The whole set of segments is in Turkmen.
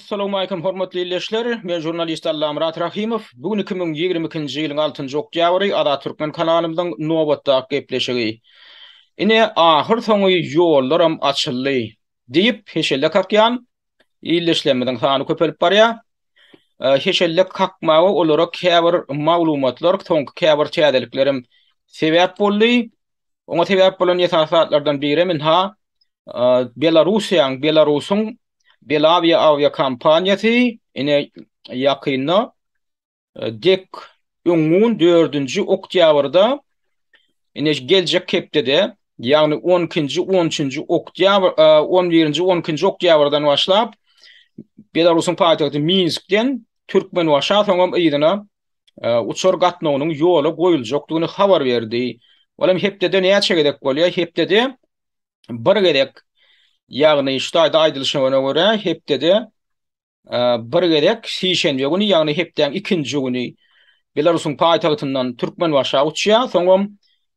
Assalamu alaikum hormatly izleyijiler. Men jurnalist Allamrat Rahimov. Bugün 2022-nji ýylyň 6-njy oktýabry Ada Türkmen kanalymyň nowatda gepleşigi. Ine ahir soňy ýollaram açyldy diýip heşelle kakýan ýylyşlemeden hany köpelip barýar. Heşelle kakmagy olara käbir maglumatlar, soňky käbir çädeliklerim sebäp boldy. Oňa sebäp bolan ýetapatlardan biri minha Belarusyň Belavia avia kampanyasy ine yakynna dek öňün 4-nji oktýabrda ine geljek hepdede ýagny 12-nji 13-nji oktýabr 11-nji 12-nji oktýabrdan başlap Belarusyň paýtagty Minskden Türkmenwaşa soňam ýygyna uçur gatnawynyň ýoly goýuljakdygyny habar berdi. Olam hepdede näçe çegedek bolýar? Hepdede bir gerek ýagny ştaýda aýdylşyna görä hepdede bir gerek şişenbe güni ýagny hepden 2-nji güni Belarusyň paýtagtyndan Türkmenwaşa uçýar, soňam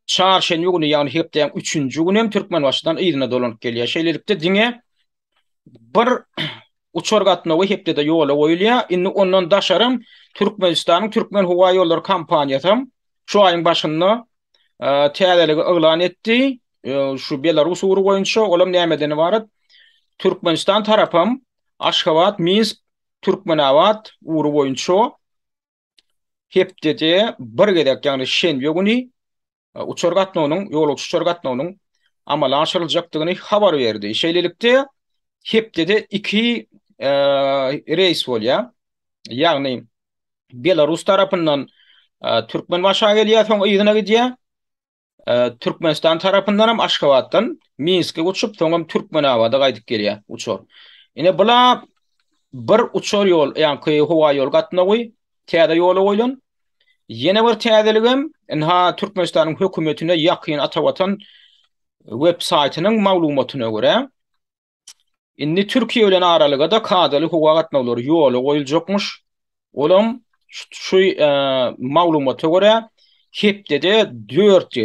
çarşenbe güni ýagny hepden 3-nji güni hem Türkmenwaşdan ýygyna dolanyp gelýär. Şeýlelikde diňe bir uçur gatnawy hepdede ýola goýulýar. Indi ondan daşarym Türkmenistanyň Türkmen howa ýolları kampaniýasy şu aýyň başynda täzeligi eglan etdi. Şu Belarus uğru boyunca olam nämeden ibaret? Türkmenistan tarapam Aşgabat, Minsk, Türkmenabat uğru boyunca hepdede bir gerek ýagny şenbe güni uçur gatnawynyň, ýol uçur gatnawynyň amala aşyryljakdygyny habar berdi. Şeýlelikde hepdede 2 reis bolýar. Ýagny Belarus tarapyndan Türkmenwaşa gelýär, soň ýygyna gidýär. Türkmenistan tarapyndan hem Aşgabatdan Minsk'e uçup soňam Türkmenabada gaýdyp gelýär uçur. Ine bula bir uçur ýol, ýani howa ýol gatnawy täze ýola goýulan. Ýene bir täzeligim inha Türkmenistanyň hökümetine ýakyn atawatan web saýtynyň maglumatyna görä indi Türkiýe bilen aralygda kadaly howa gatnawlary ýola goýuljakmyş. Olam şu maglumata görä hepdede 4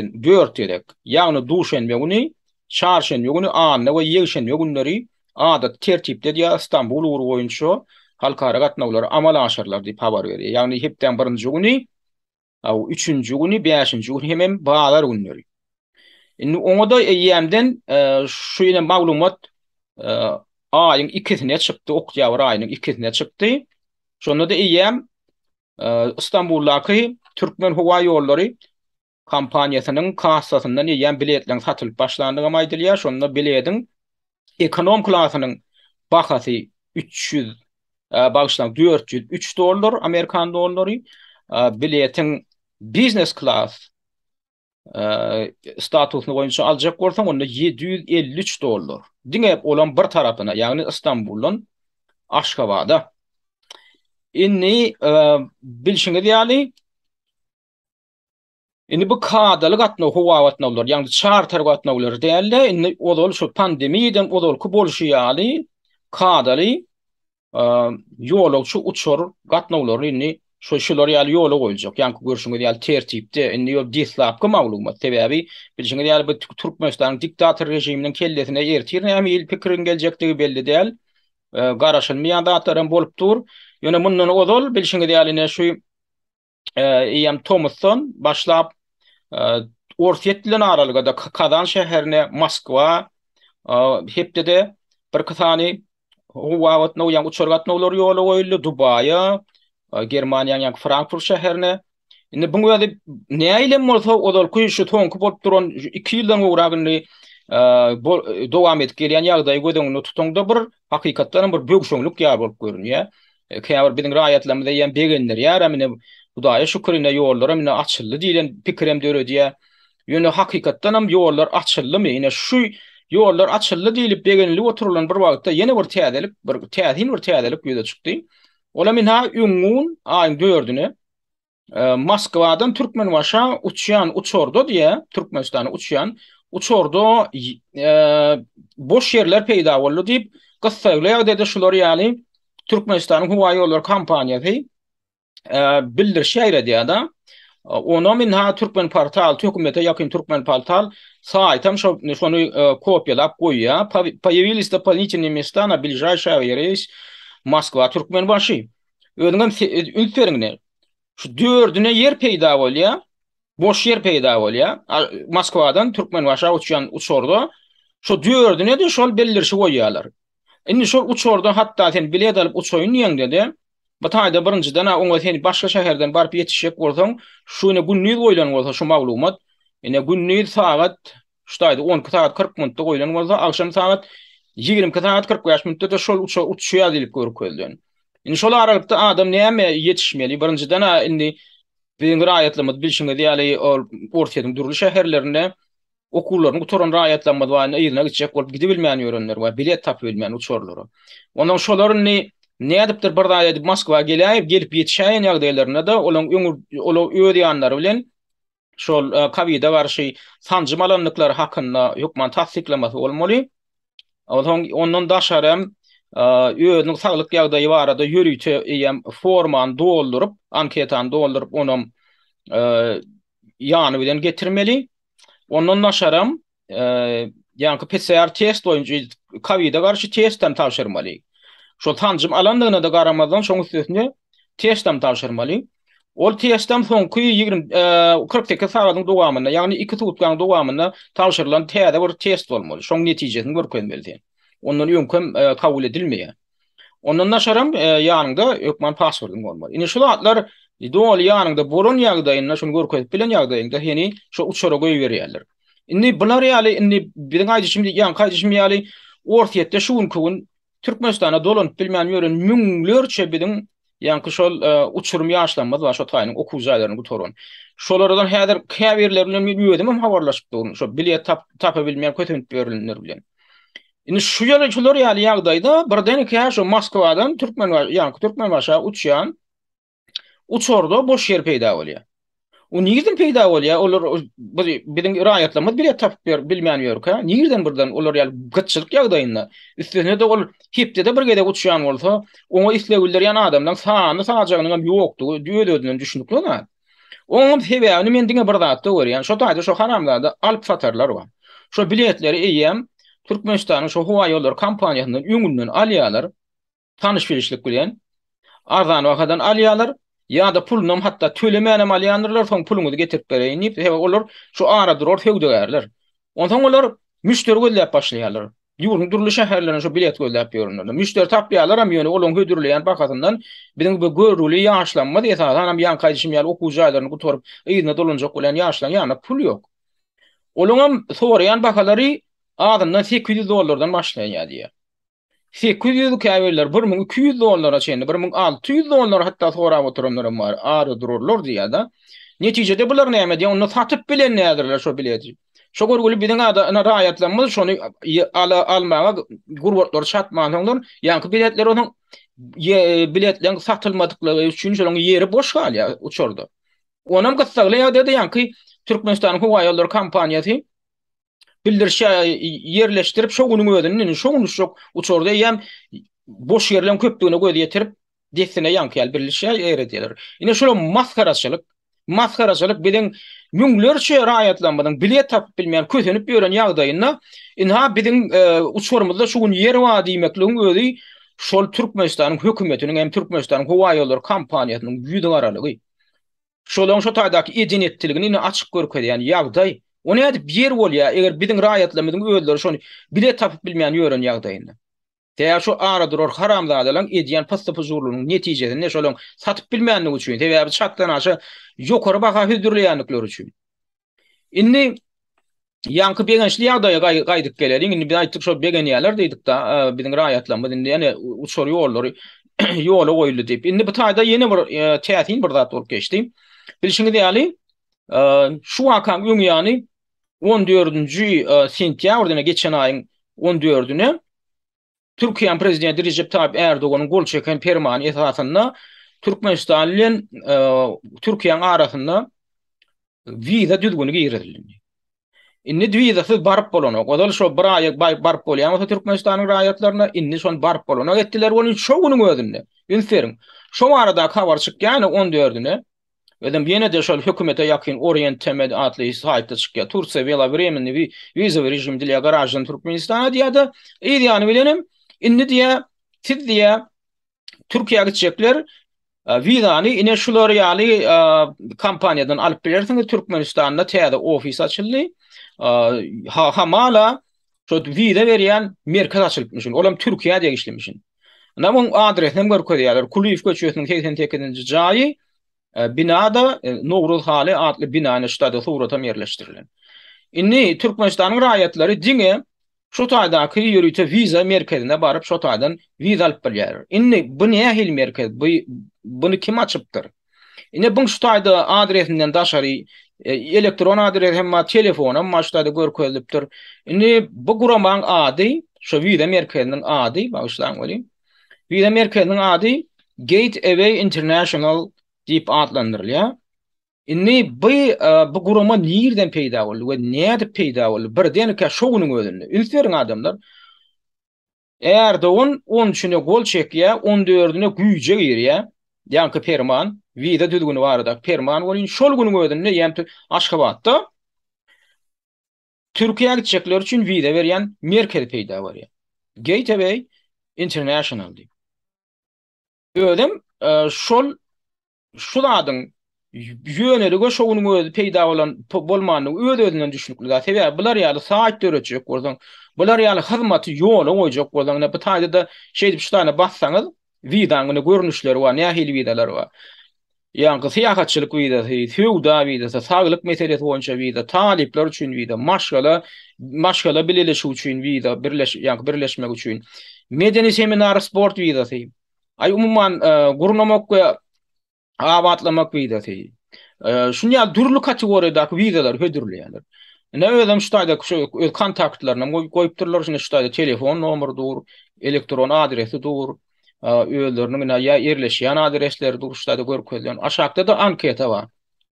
ýerek, ýagny duşenbe güni, çarşenbe güni, anna we ýeşenbe günleri adat tertipde ýa Istanbul uğru boýunça halkara gatnawlary amala aşarlar diýip habar berýär. Ýagny hepden 1-nji güni, 3-nji güni, 5-nji güni hemem bağlar günleri. Indi oňa ýemden şu ýene maglumat aýyň 2-sine çykdy, oktýabr aýynyň 2-sine çykdy. Şonda da ýem İstanbul'daki Türkmen Howa Ýolları kampaniýasynyň kassasyndan ýen biletler satylyp başlandygy aýdylýar. Şonda biletiň ekonom klasynyň bahasy 300 bağışlan 403 dolar Amerikan dollary, biletiň business class statusyny boýunça aljak bolsaň onda 753 dolar. Diňe olan bir tarapyna, ýagny Istanbuldan Aşgabada. Inni bilşiňiz ýaly indi bu kadaly gatnaw howa gatnawlar, ýagny charter gatnawlar dälle, indi odol şu pandemiýeden odolky bolşy ýaly kadaly ýolagçy uçur gatnawlar indi şoşular ýaly ýola goýuljak. Ýani görüşiňiz ýaly tertipde indi ýol dislapky maglumat sebäbi bilşiňiz ýaly bu Türkmenistanyň diktator rejiminiň kellesine ertir näme ýyl pikirin geljektigi belli däl. Garaşylmaýan zatlarym bolup dur. Ýöne mundan odol bilşiňiz ýaly şu Ian Thomason başlap Orsetlen aralygda Kazan şäherine Moskwa hepdede bir kasany howa gatnawy uçur gatnawlary ýola goýuldy. Dubaýa, Germaniýanyň ýa Frankfurt şäherine. Indi bu ýerde näýle bolsa odol şu toňky bolup duran 2 ýyldan gowragyny dowam edip gelýän ýagdaý gödüňi tutanda bir hakykatdan bir bögşöňlük ýar bolup görünýär. Käbir biziň raýatlarymyzda ýen begenler ýa mine Hudaýa şükürine ýollara mine açyldy diýilen pikirem döredýär. Ýöne hakykatdan hem ýollar açyldymy? Ine şu ýollar açyldy diýilip begenlik oturulan bir wagtda ýene bir täzelik ýöne çykdy. Ola minha öňün aýyň 4-üne Moskwadan Türkmenwaşa uçýan uçurda diýe Türkmenistana uçýan uçurda boş ýerler peýda boldy diýip gyssaýlar dedi şular ýaly Türkmenistanyň howa ýolları kampaniýasy bildirşäýre diýär-de. Ona minha Türkmen portal, hökümete ýakyn Türkmen portal saýtam şonu kopýalap goýýar. Появились дополнительные места на ближайший рейс Moskwa Türkmenbaşy. Özüňem ünferine şu dördüne yer peýda bolýar. Boş yer peýda bolýar. Moskwadan Türkmenbaşa uçýan uçorda şu dördüne de şol bellerşi goýýarlar. Indi şol uçorda hatta sen bilet alıp uçoýun ýeň dedi. Bataýda birinjiden oňa sen başga şäherden baryp ýetişek bolsaň, şuny günni goýlan bolsa şu maglumat, ine günni sagat şutaýdy 10 saat 40 minutda goýlan bolsa, akşam saat 20 saat 45 minutda da şol uçuşýar dilip görkezlen. Indi şol aralykda adam näme ýetişmeli? Birinjiden indi biziň raýatlarymyz bilşiňe diýäli ortaýyň durly şäherlerinde okullarını gutoran raýatlanmady wany ýerine gitjek bolup gidip bilmeýän ýörenler we bilet tapyp bilmeýän uçorlary. Ondan şolaryň ne edipdir bir daýa edip Moskwa gelip ýetişäýän ýagdaýlarynda da olaň öz ýanlary bilen şol Covid'e garşy sanjym alanlyklary hakynda hökümet tasdiklamasy bolmaly. Ondan daşarym özüň saglyk ýagdaýy barada ýörüýçi ýem forman doldurup, anketan doldurup onuň ýany bilen getirmeli. Ondan naşaram ýa-ni PCR test boýunça Covid'e garşy testden tapşyrmaly. Şol tanjym alandygyna da garamazdan şoň üstüne testden tapşyrmaly. Ol testden soňky 48 sagatyň dowamynda, ýagny 2 sutkaň dowamynda tapşyrylan täze bir test bolmaly. Şoň netijesini görkezmeli. Ondan ýöňkem kabul edilmeýär. Ondan naşaram ýanynda hökümet passwordyň bolmaly. Ine şol atlar dol ýanynda bolan ýagdaýynda şonu görkezip bilen ýagdaýynda heni şo uçora goýberýärler. Indi bular ýaly indi biziň aýdyşym ýan gaýdyşym ýaly ortaýetde şuň kün Türkmenistana dolanyp bilmän ýören müňlerçe biziň ýa-ni şol uçurum ýaşlanmaz we şo taýynyň okuwjalaryny gutoran. Şolardan häzir käbirler bilen ýödüm hem habarlaşyp duryn. Şo bilet tapa bilmeýän kötünip berilýär bilen. Indi şu ýaly ýagdaýda birden şo Moskwadan Türkmenbaşa uçýan uçorda boş yer peýda bolýar. O nirden peýda bolýar? Olar biziň raýatlarymyz bilet tapyp bilmeýän ýörkä. Nirden birden olar ýaly gytçylyk ýagdaýynda. Üstüne de ol hepde de bir gede uçýan bolsa, oňa islegüller ýan adamdan sany sajaganyň hem ýokdugy düýededilen düşünükler. Oňa sebäbini men diňe bir zatda görýän. Şo taýda şo haramlarda alyp satarlar bar. Şo biletleri eýem Türkmenistanyň şo howa ýollar kompaniýasynyň öňünden alýarlar. Tanyş bilişlik bilen arzan wagtdan alýarlar. Ya da pulunum hatta tölemeýän alýanlar soň puluňyzy getirip bereýin diýip olar şu ara durur höwdegärler. Ondan olar müşteri gözläp başlaýarlar. Ýurduň durly şäherlerine şu bilet gözläp ýörünler. Müşteri tapýarlar hem ýöne olaň höwdürleýän bakatyndan biziň bu görüli ýaşlanma diýýär. Hem ýan gaýdyşym ýaly okuwjalaryny gutorup ýygyna dolanjak bolan ýaşlan ýa-ni pul ýok. Olaňam soraýan bakalary adamdan $800 başlaýar diýär. 800 käbirler $1200 çenli, $1600 hatta sorap oturanlar bar. Ary dururlar diýär da. Netijede bular näme diýär? Onu satyp bilen nädirler şo bileti. Şo görgüli biziň raýatlarymyz şonu almaga gurbetler satmaýanlar, ýa-ni biletler onuň biletlerin satylmadyklary üçin şonuň ýeri boş galýar uçorda. Onam gysgaly dedi ýa-ni Türkmenistanyň howa ýolları kompaniýasy bildirşe yerleştirip şo günüň ödünni şo uçorda ýem boş yerlerin köpdigine göz ýetirip desine ýankyal birleşe eredýärler. Ine şol maskaraçylyk biziň müňlerçe raýatlanmadan bilet tapyp bilmeýän kösenip ýören ýagdaýynda inha biziň uçurymyzda şu gün yer wa diýmekligiň özi şol Türkmenistanyň hökümetiniň hem Türkmenistanyň howa ýolları kompaniýasynyň ýüdüň aralygy. Şolaň şo taýdaky edenetdiligini açyk görkezýän ýagdaý. O ne edip yer bolýar, eger biziň raýatlarymyzyň özleri şonu bilet tapyp bilmeýän ýören ýagdaýynda. Täze şu ara durur haramzadalaryň edýän pastapuzurlugynyň netijesinde şolaň satyp bilmeýänligi üçin, täze çatdan aşa ýokary baha hödürleýänlikler üçin. Indi ýanky begençli ýagdaýa gaýdyp gelelim. Indi biz aýtdyk şo begen ýerler diýdik da, biziň raýatlarymyz indi ýene uçur ýollary ýola goýuldy diýip. Indi bu taýda ýene bir täsin bir zat bolup geçdi. Bilişiňiz ýaly şu wakan ýöňýany 14-nji sentýabrda geçen aýyň 14-üne Türkiýe prezidenti Recep Tayyip Erdoğan'ın gol çeken fermanı esasında Türkmenistan ile Türkiýeň arasynda viza düzgünü giýirildi. Inni vizasyz barıp bolanok. Odal şo bir aýy barıp bolýan Türkmenistanyň raýatlaryna inni şon barıp bolanok etdiler onu şo günüň özünde. Ünferin. Şo arada habar çykýan 14-üne Edem ýene de şol hökümete ýakyn Orient Temed adly saýtda çykýar. Turkiýa wela временный viza rejimi diýär garajan Türkmenistana diýär. Ýani bilenim. Inni diýär, siz diýär Türkiye'ye gidecekler. Vizany ine şular ýaly kampaniýadan alyp bilersiňiz. Türkmenistanda täze ofis açyldy. Hamala şu viza berýän merkez açylypmyş. Olam Türkiýede işlemişin. Namon adresini görkezýärler. Kuliýew köçüsiniň 88-nji jaýy binada Nowruz Haly adly binany ştada surata yerleşdirilen. Inni Türkmenistanyň raýatlary diňe şu taýdaky ýürüýte viza merkezine barıp şu taýdan viza alyp bilýär. Inni bu nähil merkez? Bunu kim açypdyr? Inni bu şu taýda adresinden daşary elektron adres hem telefon hem maçlarda görkezlipdir. Inni bu guramaň ady şu viza merkeziniň ady başlaň bolýar. Viza merkeziniň ady Gateway International diýip adlandyrylýar. Inni bu gurama nirden peýda boldy we näde peýda boldy? Birdenike şoňunyň özünde. Ülkeriň adamlar Erdoğan 13'üne gol çekýär, 14'üne güýje girýär. Ýanky Perman, viza düzgünü barada Perman bolýan şol güniň özünde ýa-da Aşgabatda Türkiýe'ye gidecekler üçin viza berýän merkez peýda bolýar. Gateway International diýip. Ödem şoladyň ýönelige şoňuň özü peýda bolan bolmanyny öz-özünden düşünükli zat. Sebäbi bular ýaly saat dörecek bolsaň, bular ýaly hyzmaty ýola goýjak bolsaň, bu taýda şey diýip şutaýna bassaňyz, wizanyny görnüşleri bar, nähili wizalar bar. Ýa-ni syýahatçylyk wizasy, sowda wizasy, saglyk meselesi boýunça wiza, talipler üçin wiza, maşgala bileşik üçin wiza, birleşmek üçin, medeni seminar, sport wizasy. Ay umumyň gurnamak we awatlamak wizasy. Şunya durly kategoriýadaky wizalar hödürleýärler. Ne özüm şu taýda şu kontaktlaryna goýupdyrlar, şuna şu taýda telefon nomerydur, elektron adresidur, öýleriniň ýa ýerleşýän adresleri dur, şu taýda görkezlen. Aşagda da anketa bar.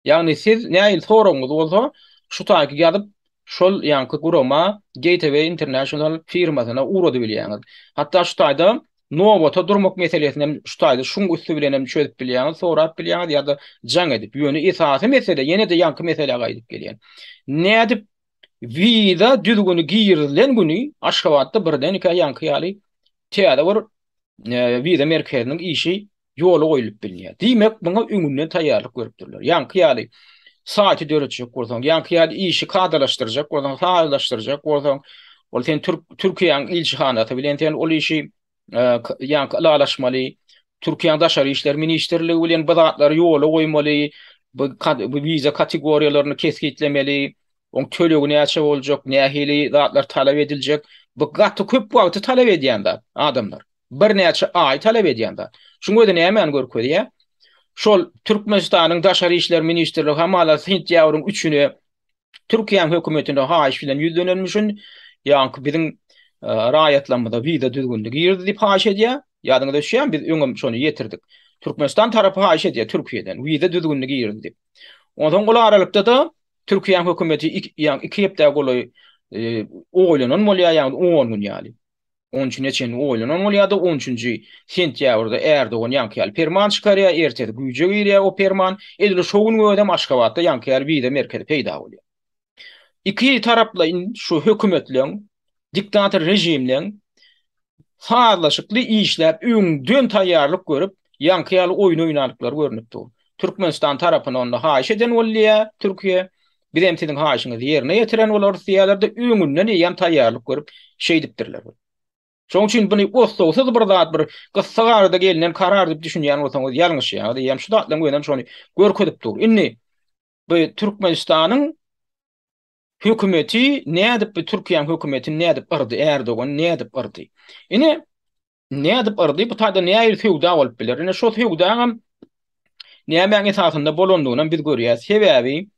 Ýagny siz näil soraňyz bolsa, şu taýda ýazyp şol ýanky gurama Gateway International firmasyna urady bilýäňiz. Hatda şu taýda nowata durmak meselesini şu taýda şuň üstü bilenem çözüp bilýäňiz, sorap bilýäňiz ýa-da jaň edip ýöne esasy mesele ýene de ýanky mesele gaýdyp gelýän. Nädip viza düzgünü giyirilen günü Aşgabatda birden iki ýanky ýaly täze bir viza merkeziniň işi ýola goýulyp bilýär. Diýmek buňa öňünden taýýarlyk görüpdirler. Ýanky ýaly saati dörecek bolsaň, ýanky ýaly işi kadalaşdyrjak bolsaň, faýllaşdyrjak bolsaň, ol sen Türkiýanyň ilçihanaty bilen sen ol işi ýanky alalaşmaly, Türkiýanyň daşary işler ministrligi bilen bu zatlary ýola goýmaly, bu viza kategoriýalaryny keskitlemeli, on tölegi näçe boljak, nähili zatlar talap ediljek. Bu gaty köp wagty talap edýändär adamlar. Bir näçe ay talap edýändär. Şuňa da näme görkezýär? Şol Türkmenistanyň daşary işler ministrligi hamala sentýabryň 3-üne Türkiýanyň hökümetine haýyş bilen ýüzlenilmişin, ýa-ni biziň raýatlamada viza düzgünligi ýerdi diýip haýyş edýär. Ýadyňyzda düşýän biz öňüm şonu ýetirdik. Türkmenistan tarapy haýyş edýär Türkiýeden viza düzgünligi ýerdi diýip. Ondan gola aralykda da Türkiýanyň hökümeti iki hepde goly oýlanan bolýar, ýa-ni 10 gün ýaly. 13 neçeni oýlanan bolýar da 13-nji sentýabrda Erdoğan ýanky ferman çykarýar, ertesi güýje girýär o ferman, edili şoň ödem Aşgabatda ýanky viza merkezi peýda bolýar. İki tarapla şu hökümetleň, diktator rejimleň faýdalaşykly işläp öňden taýýarlyk görüp ýanky oýun oýnanyklar görnüpdi. Türkmenistan tarapyndan da haýyş eden bolýar Türkiýe. Bir hem sizin haýyşyňyzy ýerine ýetiren bolar, Russiýalarda öňünden ýan taýýarlyk görüp şey dipdirler. Şoň üçin buny ossoğsuz bir zat bir gyssagarda gelinen karar diýip düşünýän bolsaňyz ýalňyş ýa-da ýam şu datlaň gören şonu görkezip dur. Inni bu Türkmenistanyň hökümeti nädip bu Türkiýanyň hökümeti nädip ardy, Erdoğan nädip ardy. Ini nädip ardy, bu taýda näýe feodal bolup biler. Ine şo feodal näme esasynda bolandygyny biz görýäs. Sebäbi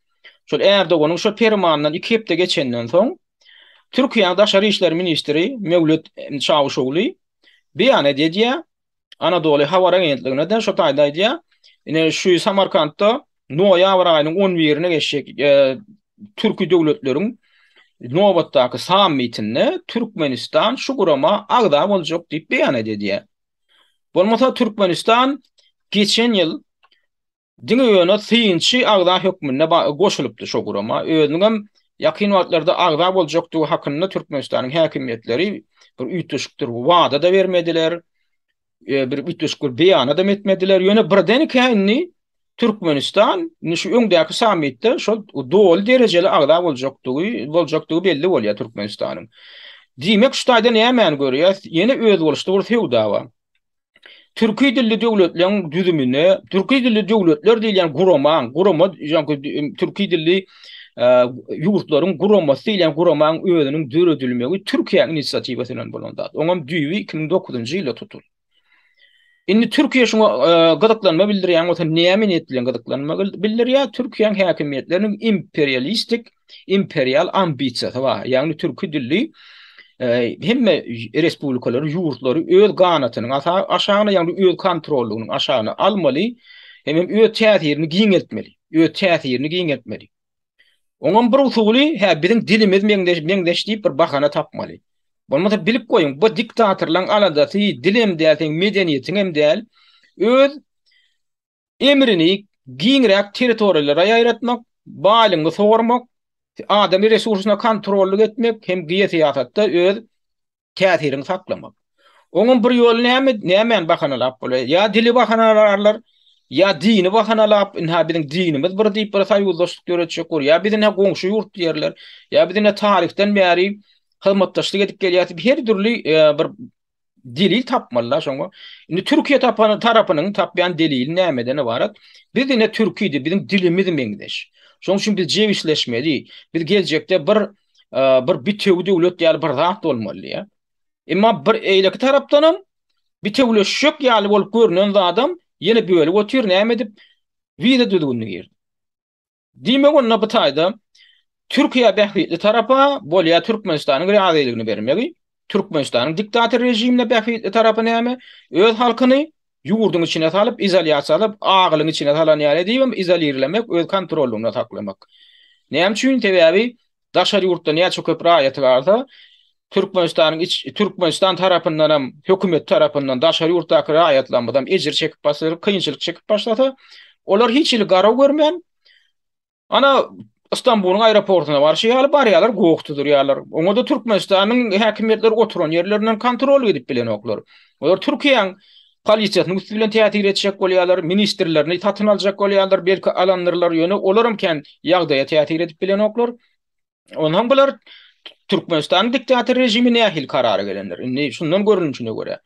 şol Erdoğanyň şo fermanyndan 2 hepde geçenden soň Türkiýanyň daşary işler ministri Mevlüt Çavuşoğlu beýan edýär. Anadolu Hawara agentligine de şo taýda edýär. Ine şu Samarkandda noýabr aýynyň 11-ine geçecek Türkiýe döwletleriň nobatdaky sammitine Türkmenistan şu gurama agda boljak diýip beýan edýär. Bolmasa Türkmenistan geçen ýyl diňe syňçy agda hökmüne goşulypdy şo gurama. Özüňem ýakyn wagtlarda agda boljakdygy hakynda Türkmenistanyň häkimetleri bir üýtüşikdir wada da bermediler. bir bütüşkül beýan adam etmediler. Ýöne birden käýni Türkmenistan şu öňdäki sammitde şol dol derejeli agda boljakdygy belli bolýar Türkmenistanyň. Diýmek şu taýda näme görýär? Ýene öz boluşdy bir feodal. Türkiýe dilli döwletleriň düzümine, Türkiýe dilli döwletler diýilen gurama Türkiýe dilli ýurtlaryň guramasy diýilen guramaň özüniň döredilmegi Türkiýe inisiatiwasynyň bolanda. Oňam düýbi 2009-njy ýylda tutul. Indi Türkiýe şoňa gydyklanma bildirýän bolsa näme niýetlen gydyklanma bildirýär? Türkiýeň häkimiýetleriniň imperial ambisiýasy bar. Ýagny türki dilli hemme respublikalary ýurtlary öz ganatynyň aşagyna ýagny öz kontrollygynyň aşagyna almaly, hem öz täsirini giňeltmeli. Oňam bir usuly biziň dilimiz meňdeş diýip bir bahana tapmaly. Bolmasa bilip goýun, bu diktatorlaryň aladasy dilim däl, medeniýetiň hem däl, öz emrini giňrek territoriýalara ýaýratmak, balyňy sormak, adamy resursyna kontrollyk etmek hem giýetiýatda öz täsirini saklamak. Oňun bir ýoly näme bahanalap bolýar? Ya dili bahanalalar, ya dini bahanalap, biziň dinimiz bir diýip bir saýyuzlaşyk göretjek bolýar. Ya biziň goňşy ýurt diýerler, ya biziň tarihden bäri hyzmatdaşlyk edip gelýär. Her türlü bir delil tapmalylar şoňa. Indi Türkiýe tarapynyň tapýan delil nämeden ibaret? Biz ine Türkiýede biziň dilimiz meňdeş. Şoň üçin biz jewişleşmeli. Biz geljekde bir bitew döwlet ýaly bir zat bolmaly ýa. Emma bir eýleki tarapdanam bitewleşik ýaly bolup görünen adam ýene böyle otur näme edip wiza düzgünlügi ýerdi. Diýmek onna bu taýda Türkiýe bähwitli tarapa bolýa Türkmenistanyň realiýetini bermegi, Türkmenistanyň diktator rejimine bähwitli tarapy näme? Öz halkyny ýurduň içine salyp, izolýasiýa salyp, agylyň içine salan ýaly diýip izolirlemek, öz kontrolüne saklamak. Näme üçin sebäbi daşary ýurtda näçe köp raýaty barsa, Türkmenistan tarapyndan hem hökümet tarapyndan daşary ýurtdaky raýatlanmadan ejir çekip başlaryp, kynçylyk çekip başlasa, olar hiç il garaw görmän. Ana İstanbul'un aeroportuna barşýalar, barýalar gowukdyr ýalar. Oňa da Türkmenistanyň häkimiýetleri oturan ýerlerinden kontrol edip bilen oklar. Olar Türkiýeň polisiýasynyň üstü bilen täsir etjek bolýarlar, ministrlerini tatyn aljak bolýarlar, belki alanlarlar ýöne olaram ken ýagdaýa täsir edip bilen oklar. Ondan bular Türkmenistan diktator rejimine ähil karary gelenler. Indi şundan görünüşine göre.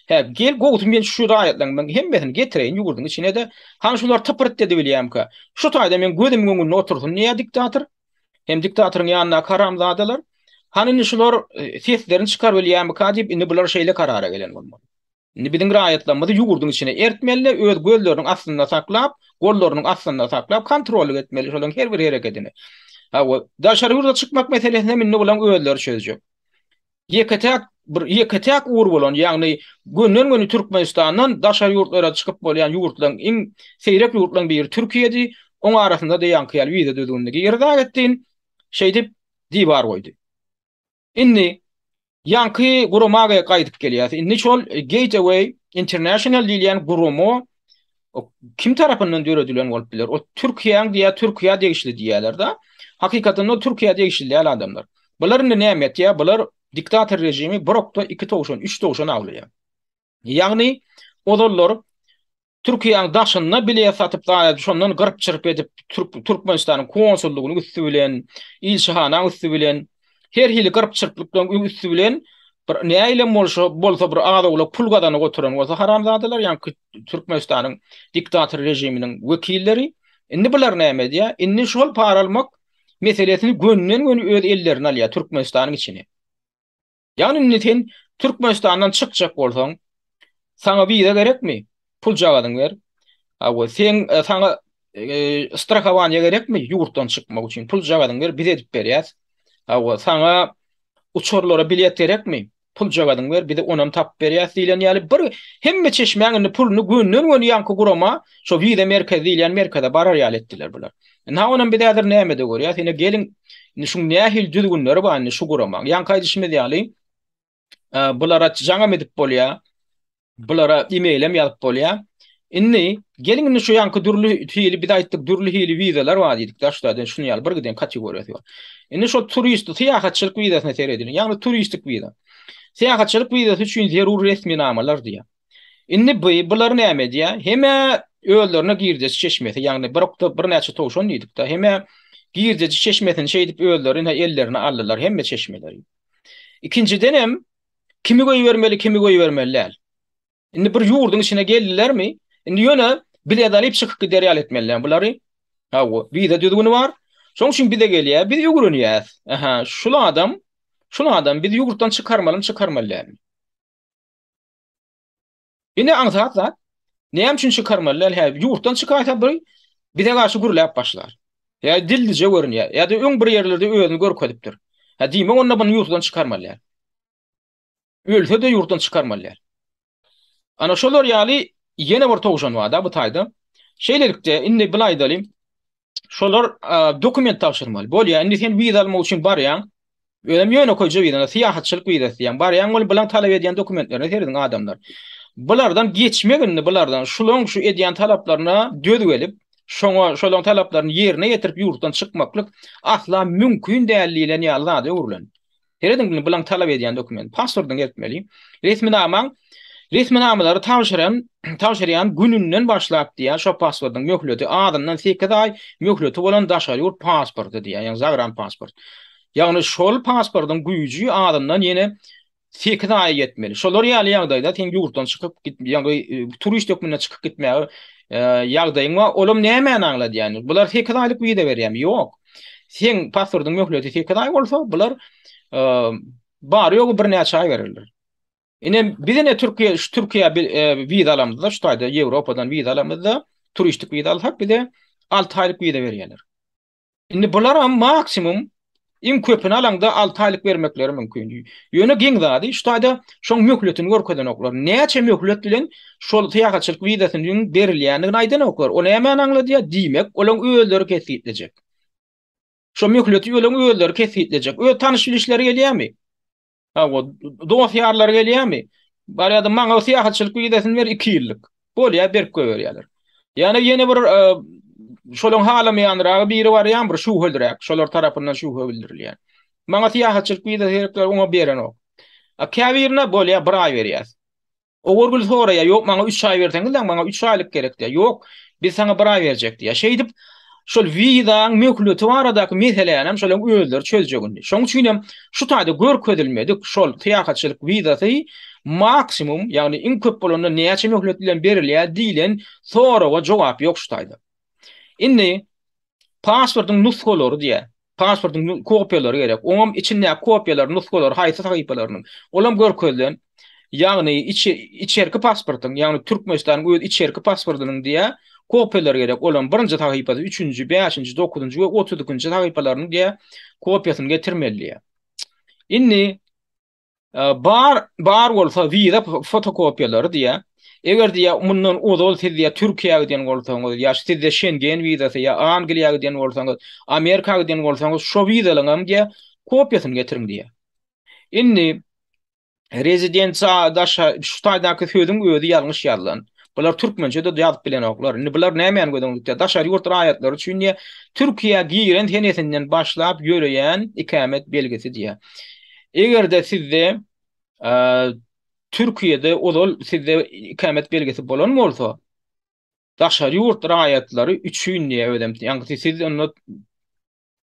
Gel gowutum men şu raýatlaryň hemmesini getireýin ýurduň içine de han şular typyrt dedi bilýärmi? Şu taýda men gözüm göňüne oturdum. Niýe diktator? Hem diktatorun ýanyna karamzadalar. Hani şular seslerini çykar bilýärmi diýip indi bular şeýle karara gelen bolmaly. Indi biziň raýatlanmady ýurduň içine ertmeli, öz gözleriniň aslynda saklap, gollarynyň aslynda saklap kontrol etmeli şolaryň her bir hereketini. Daşary ýurda çykmak meselesine minne bolan özleri çözjek. Ýeketäk uğur bolan, ýagny gönden Türkmenistandan daşary ýurtlara çykyp bolýan ýurtlaryň iň seýrek ýurtlaryň biri Türkiýedi. Oň arasynda da ýankyýar wiza düzgünligi ýerda etdiň şeýdip diýbar goýdy. Indi ýanky guramaga gaýdyp gelýär. Indi şol Gateway International diýilen gurama kim tarapyndan döredilen bolup biler? O Türkiýe degişli diýerler da. Hakikaten o Türkiýe degişli adamlar. Bular näme etýär? Bular diktator rejimi 1.2 towşan, 3 towşan aglyar. Ýagny odollar Türkiýeň daşyna bile satyp da şondan gyryp çyrp edip Türkmenistanyň konsullugyny üstü bilen, ilşihana üstü bilen, her hili gyryp çyrplyklaryň üstü bilen bir näile bolsa bir agawla pul gadany goturan bolsa haramzadalar, ýa-ni Türkmenistanyň diktator rejiminiň wekilleri. Indi bular näme diýär? Indi şol para almak meselesini gönnen öz ellerine alýar Türkmenistanyň içine. Yani niten Türkmenistan'dan çıkacak bolsaň, sana wiza gerekmi? Pul jagadyň ber. Sen sana strahowaniýa gerekmi? Ýurtdan çykmak üçin pul jagadyň ber, biz edip berýär. Sana uçurlara bilet gerekmi? Pul jagadyň ber, biz de onam tap berýär diýilen ýaly bir hemme çeşmeňini pulunu gönnen ýanky gurama, şo wiza merkezi diýilen merkeze barar ýaly etdiler bular. Onam bir täzir näme de görýär? Sene gelin şu nähil düzgünleri bar, şu gurama. Ýanky düşme diýaly. Bulara jaňa edip bolýar. Bulara e-mailem ýazyp bolýar. Indi gelin şu ýanky dürli hili bir aýtdyk dürli hili wizalar bar diýdik. Daşlardan şunu ýaly bir giden kategoriýasy bar. Indi şu turist syýahatçylyk wizasyny seredin. Ýagny turistik wiza. Syýahatçylyk wizasy üçin zerur resmi namalar diýär. Indi bular näme diýär? Heme öýlerine girjesi çeşmeti, ýagny bir näçe towşan diýdik da, heme girjesi çeşmetini şey edip öýlerini ellerine aldylar, hemme çeşmeleri. İkinciden hem kimi goýbermeli, kimi goýbermeliler. Indi bir ýurdun içine geldilermi? Indi ýöne bile dalyp çykyp gider ýal etmeliler bulary. Hawa, bize düzgünü var. Şoň üçin bize gelýär, biz ýugurunýar. Aha, şunu adam biz ýugurtdan çıkarmalylar. Ine aňsat zat, näme üçin çıkarmalylar? Ha, ýurtdan çıkaýsa bir de gaşy gürläp başlar. Ya dildice görünýär. Ya da öň bir ýerlerde özüni görkezipdir. Ha, diýmek onda bunu ýurtdan çıkarmalylar. Ölse de ýurtdan çıkarmalylar. Ana şolar ýaly ýene bir towşan bar da bu taýda. Şeýlelikde indi bilaýdalym. Şolar dokument tapşyrmaly. Bolýa, indi sen wiza almak üçin barýan, öýdem ýöne koýja wiza, syýahatçylyk wizasy ýan barýan ol bilen talap edýän dokumentlerini terdiň adamlar. Bulardan geçmeginde bulardan şu edýän talaplaryna dödüp gelip, şolaň talaplaryny ýerine ýetirip ýurtdan çykmaklyk asla mümkin dällilen ýalda öwrülen. Terediň bilen talap edýän dokument pasportdan gelmeli. Resminamaları tavşiryan gününden başlap diye şu pasportun möhleti adından 8 ay möhleti olan daşary ýurt pasportu diye, yani zagran pasport. Yani şol pasportun güýji adından yine 8 ay yetmeli. Şolar ýaly ýagdaýda sen ýurtdan çykyp yani turist dokumentina çykyp gitmäge ýagdaýyňa olum näme aňlady yani. Bular 8 aylyk wiza berýär. Ýok. Sen pasportun möhleti 8 ay bolsa bular bary ýok bir näçe ay berildir. Ine bizene Türkiýe wiza alamyzda, şu taýda Ýewropadan wiza alamyzda, turistik wiza alsak bir de 6 aýlyk wiza berýärler. Indi bular maksimum im köpüni alanda 6 aýlyk bermekleri mümkin. Ýöne giň zady, şu taýda şoň möhletini görkezden oklar. Näçe möhlet bilen şol tyýagaçylyk wizasynyň berilýänini aýdan oklar. O näme aňlady? Diýmek, olaň öýleri kesipleýek. Şo möhleti olaň öýleri kesipleýek. Ö tanyş bilişleri gelýärmi? Ha, o dosyalar gelýärmi? Barýada maňa syýahatçylyk wizasyny ber 2 ýyllyk. Bolýa berip goýberýärler. Ýani ýene bir şolaň halamaýandyragy biri bar ýa bir şu höldürek. Şolar tarapyndan şu bildirilýär. Maňa syýahatçylyk wizasy gerekler oňa beren ok. A käbirine bolýa 1 ay berýär. O gorgul soraýa ýok maňa 3 ay berseňiz, maňa 3 aýlyk gerekdi. Ýok, biz sana 1 ay berjekdi. Ya şey edip şol wizaň möhleti baradaky meselelerni şolaň öýler çözjegindi. Şoň üçin hem şu taýda görkezilmedik şol tyýagaçylyk wizasy maksimum, ýagny iň köp bolanda näçe möhlet bilen berilýär diýilen soraga jogap ýok şu taýda. Indi pasportun nuskolary diye, pasportun kopyalary gerek. Oňam içinde kopyalar, nuskolary, haýsy sahypalarynyň. Olam görkezlen, ýagny içerki pasportun, ýagny Türkmenistanyň öz içerki pasportunyň diye kopyalar gerek. Olam 1-nji sahypada, 3-nji, 5-nji, 9-njy we 30-njy sahypalaryny diye kopyasyny getirmeli. Indi bar bolsa wiza fotokopyalary diye, eger diýe mundan uzal sizde Türkiýe giden bolsaňyz, ýa sizde Schengen wizasy, ýa Angliýa giden bolsaňyz, Amerika giden bolsaňyz, şo wizalaryň diýe kopyasyny getiriň diýe. Indi rezidensiýa daşa şu taýdaky sözüň özi ýalňyş ýazılan. Bular türkmençe de ýazyp bilen oklar. Indi bular näme gödüňlikde daşary ýurt raýatlary üçin Türkiýe giren tenesinden başlap ýöreýän ikamet belgesi diýe. Eger de sizde Türkiýede ozal sizde ikamet belgesi bolan bolsa, daşary ýurt raýatlary üçin diýe ödem. Ýani siz onu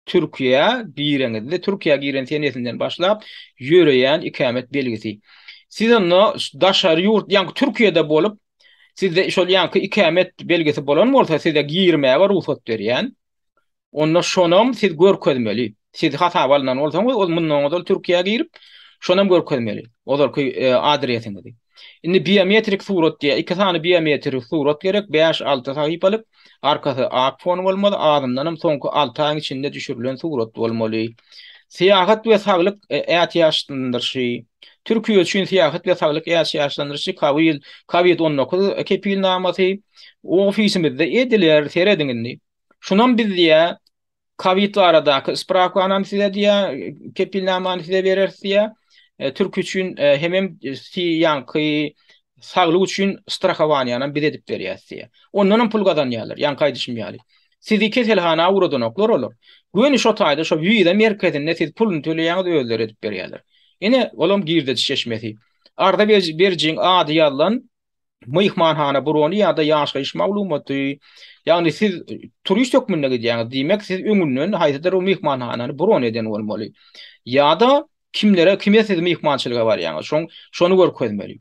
Türkiýe gireňizde, Türkiýe giren tenesinden başlap ýöreýän ikamet belgesi. Siz onu daşary ýurt, ýani Türkiýede bolup sizde şol ýanky ikamet belgesi bolan bolsa, sizde girmäge ruhsat berýän. Onda şonam siz görkezmeli. Siz hata balynan bolsaňyz, ol mundan ol Türkiýe girip şonam görkezmeli. Ozarky adresinizi. Indi biometrik surat diye 2 tane biometrik surat gerek, 5-6 sahypalyk, arkasy iPhone bolmaly, adamdan hem soňky 6 aýyň içinde düşürilen surat bolmaly. Syýahat we saglyk ähtiýaçlandyrşy. Türkiýe üçin syýahat we saglyk ähtiýaçlandyrşy COVID-19 kepilnamasy ofisimizde ediler terediňini. Şunam biz diýe COVID aradaky sprakanam size diýe kepilnamany size berersiýe. Türk üçün hemem ýanky saglyk üçün strahowaniýany bir edip berýärsiýe. Ondan pul gazanýarlar, ýanky aýdyşmýarly. Sizi keselhana awradan oklar olur. Güni şo taýda şo ýyda merkezinde siz puluny töleýäňiz özler edip berýärler. Ine olam girdi çeşmeti. Arda berjiň ady ýalan mihmanhana burony ya da yaşayış maglumaty, yani siz turist hükmünde gidýäňiz diýmek, siz öňünden haýsydyr o mihmanhanany burony eden bolmaly. Ya da kime siz mihmançylyga barýaňyz, şonu görkezmeli.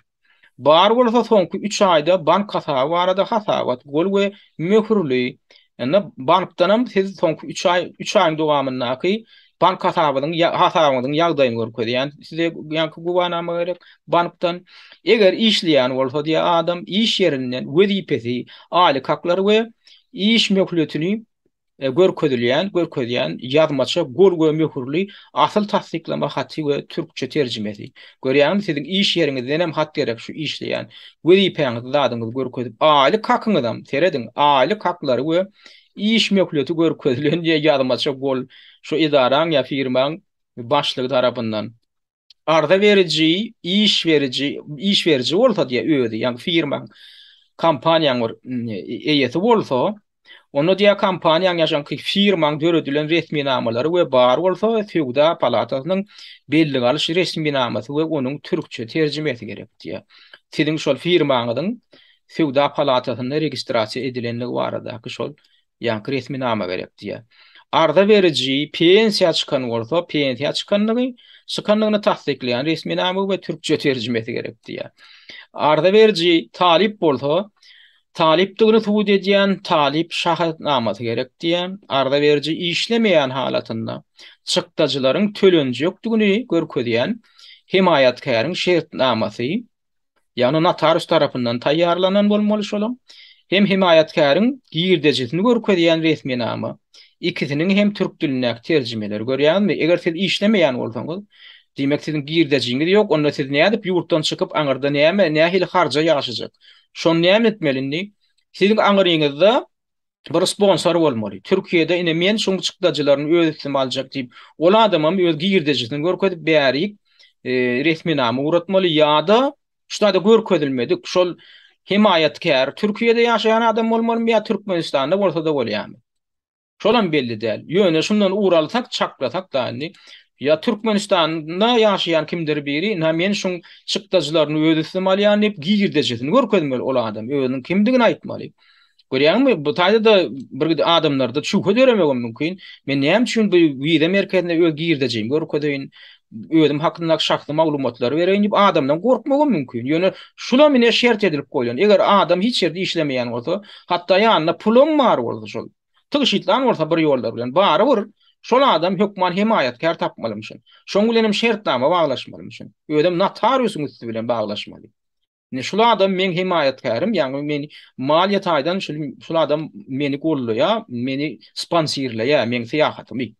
Bar bolsa soňky 3 aýda bank hasaby barada hasabat gol we möhürli. Ene bankdanam siz soňky 3 aýyň dowamyndaky bank hasabynyň ýagdaýyny görkezýän. Size ýanky gubanama gerek bankdan. Eger işleýän bolsa diýe adam iş ýerinden wezipesi, aly hakları we iş möhüretini görkezýän ýazmaça gol we möhürli asyl tasdiklama haty we türkçe terjimesi. Görýäňiz, siziň iş ýeriňizden hem hat gerek şu işleýän wezipeňizi zadyňyzy görkezip aly hakyňyzdan terediň aly hakları we iş möhüreti görkezilen diýe ýazmaça gol şu idaraň ya firmaň başlygy tarapyndan arda verici, iş verici bolsa diye öýdi. Yani firma, kampaniýaň eýesi bolsa, onu diye kampaniýaň ýaşanky firmaň döredilen resmi namalary we bar bolsa, Sewda palatasynyň belli galyş resmi namasy we onuň türkçe terjimesi gerek diye. Siziň şol firmaňyzyň Sewda palatasyna registrasiýa edilenligi barada şol ýanky resmi nama gerek diye. Arda verici, pensiya çıkan bolsa, pensiya çıkanlygyny tasdikleýän resmi nama we türkçe terjimesi gerek diye. Arda verici talip bolsa, talipdigini subut edýän talip şahatnamasy gerek diýen, arda verici işlemeýän halatynda çykdaçylaryň tölenji ýokdugyny görkezýän himayatkaryň şertnamasy, ýani notarius tarapyndan taýýarlanan bolmaly şolam. Hem himayatkaryň girdejisini görkezýän resmi nama. İkisinin hem türk diline terjimeleri görýänmi? Eger siz işlemeýän bolsaňyz, demek sizin girdejiňiz ýok, onda siz nädip ýurtdan çykyp aňyrda nähili harja ýaşajak. Şonu näme etmelini? Siziň aňyryňyzda bir sponsor bolmaly. Türkiýede ine men şoň çykdaçylaryny öz üstüme aljak diýip, ol adamam öz girdejisini görkezip bärik resmi nama uratmaly ýa-da şurada görkezilmedik. Şol himayatkär Türkiýede ýaşaýan adam bolmaly ýa Türkmenistanda bolsa da bolýarmy? Şolam belli däl. Ýöne şundan uğralsak, çaklasak da indi. Ya Türkmenistanda ýaşaýan kimdir biri, men şoň çykdaçylaryny öz üstüme alýan diýip girdejisini görkezmeli ol adam. Özüniň kimdigini aýtmaly. Görýärmi? Bu taýda da bir adamlarda şuka döremek mümkin. Men näme üçin bu wiza merkezinde öz girdejim görkezýän, özüm hakynda şahsy maglumatlary berýän diýip adamdan gorkmagam mümkin. Ýöne şular mene şert edilip goýulan. Eger adam hiç ýerde işlemeýän bolsa, hatda ýanyna pulum bar bolsa şol. Tygşytlan bolsa bir ýollar bilen bary bir şol adam hökman himayatkär tapmalymyşyn. Şoň bilenim şertnama baglaşmalymyşyn. Ödem notariusyň üstü bilen baglaşmaly. Ne şol adam men himayatkärim, ýani meni maliýet aýdan şol adam meni gollaýar, meni sponsorlaýar, men syýahatymy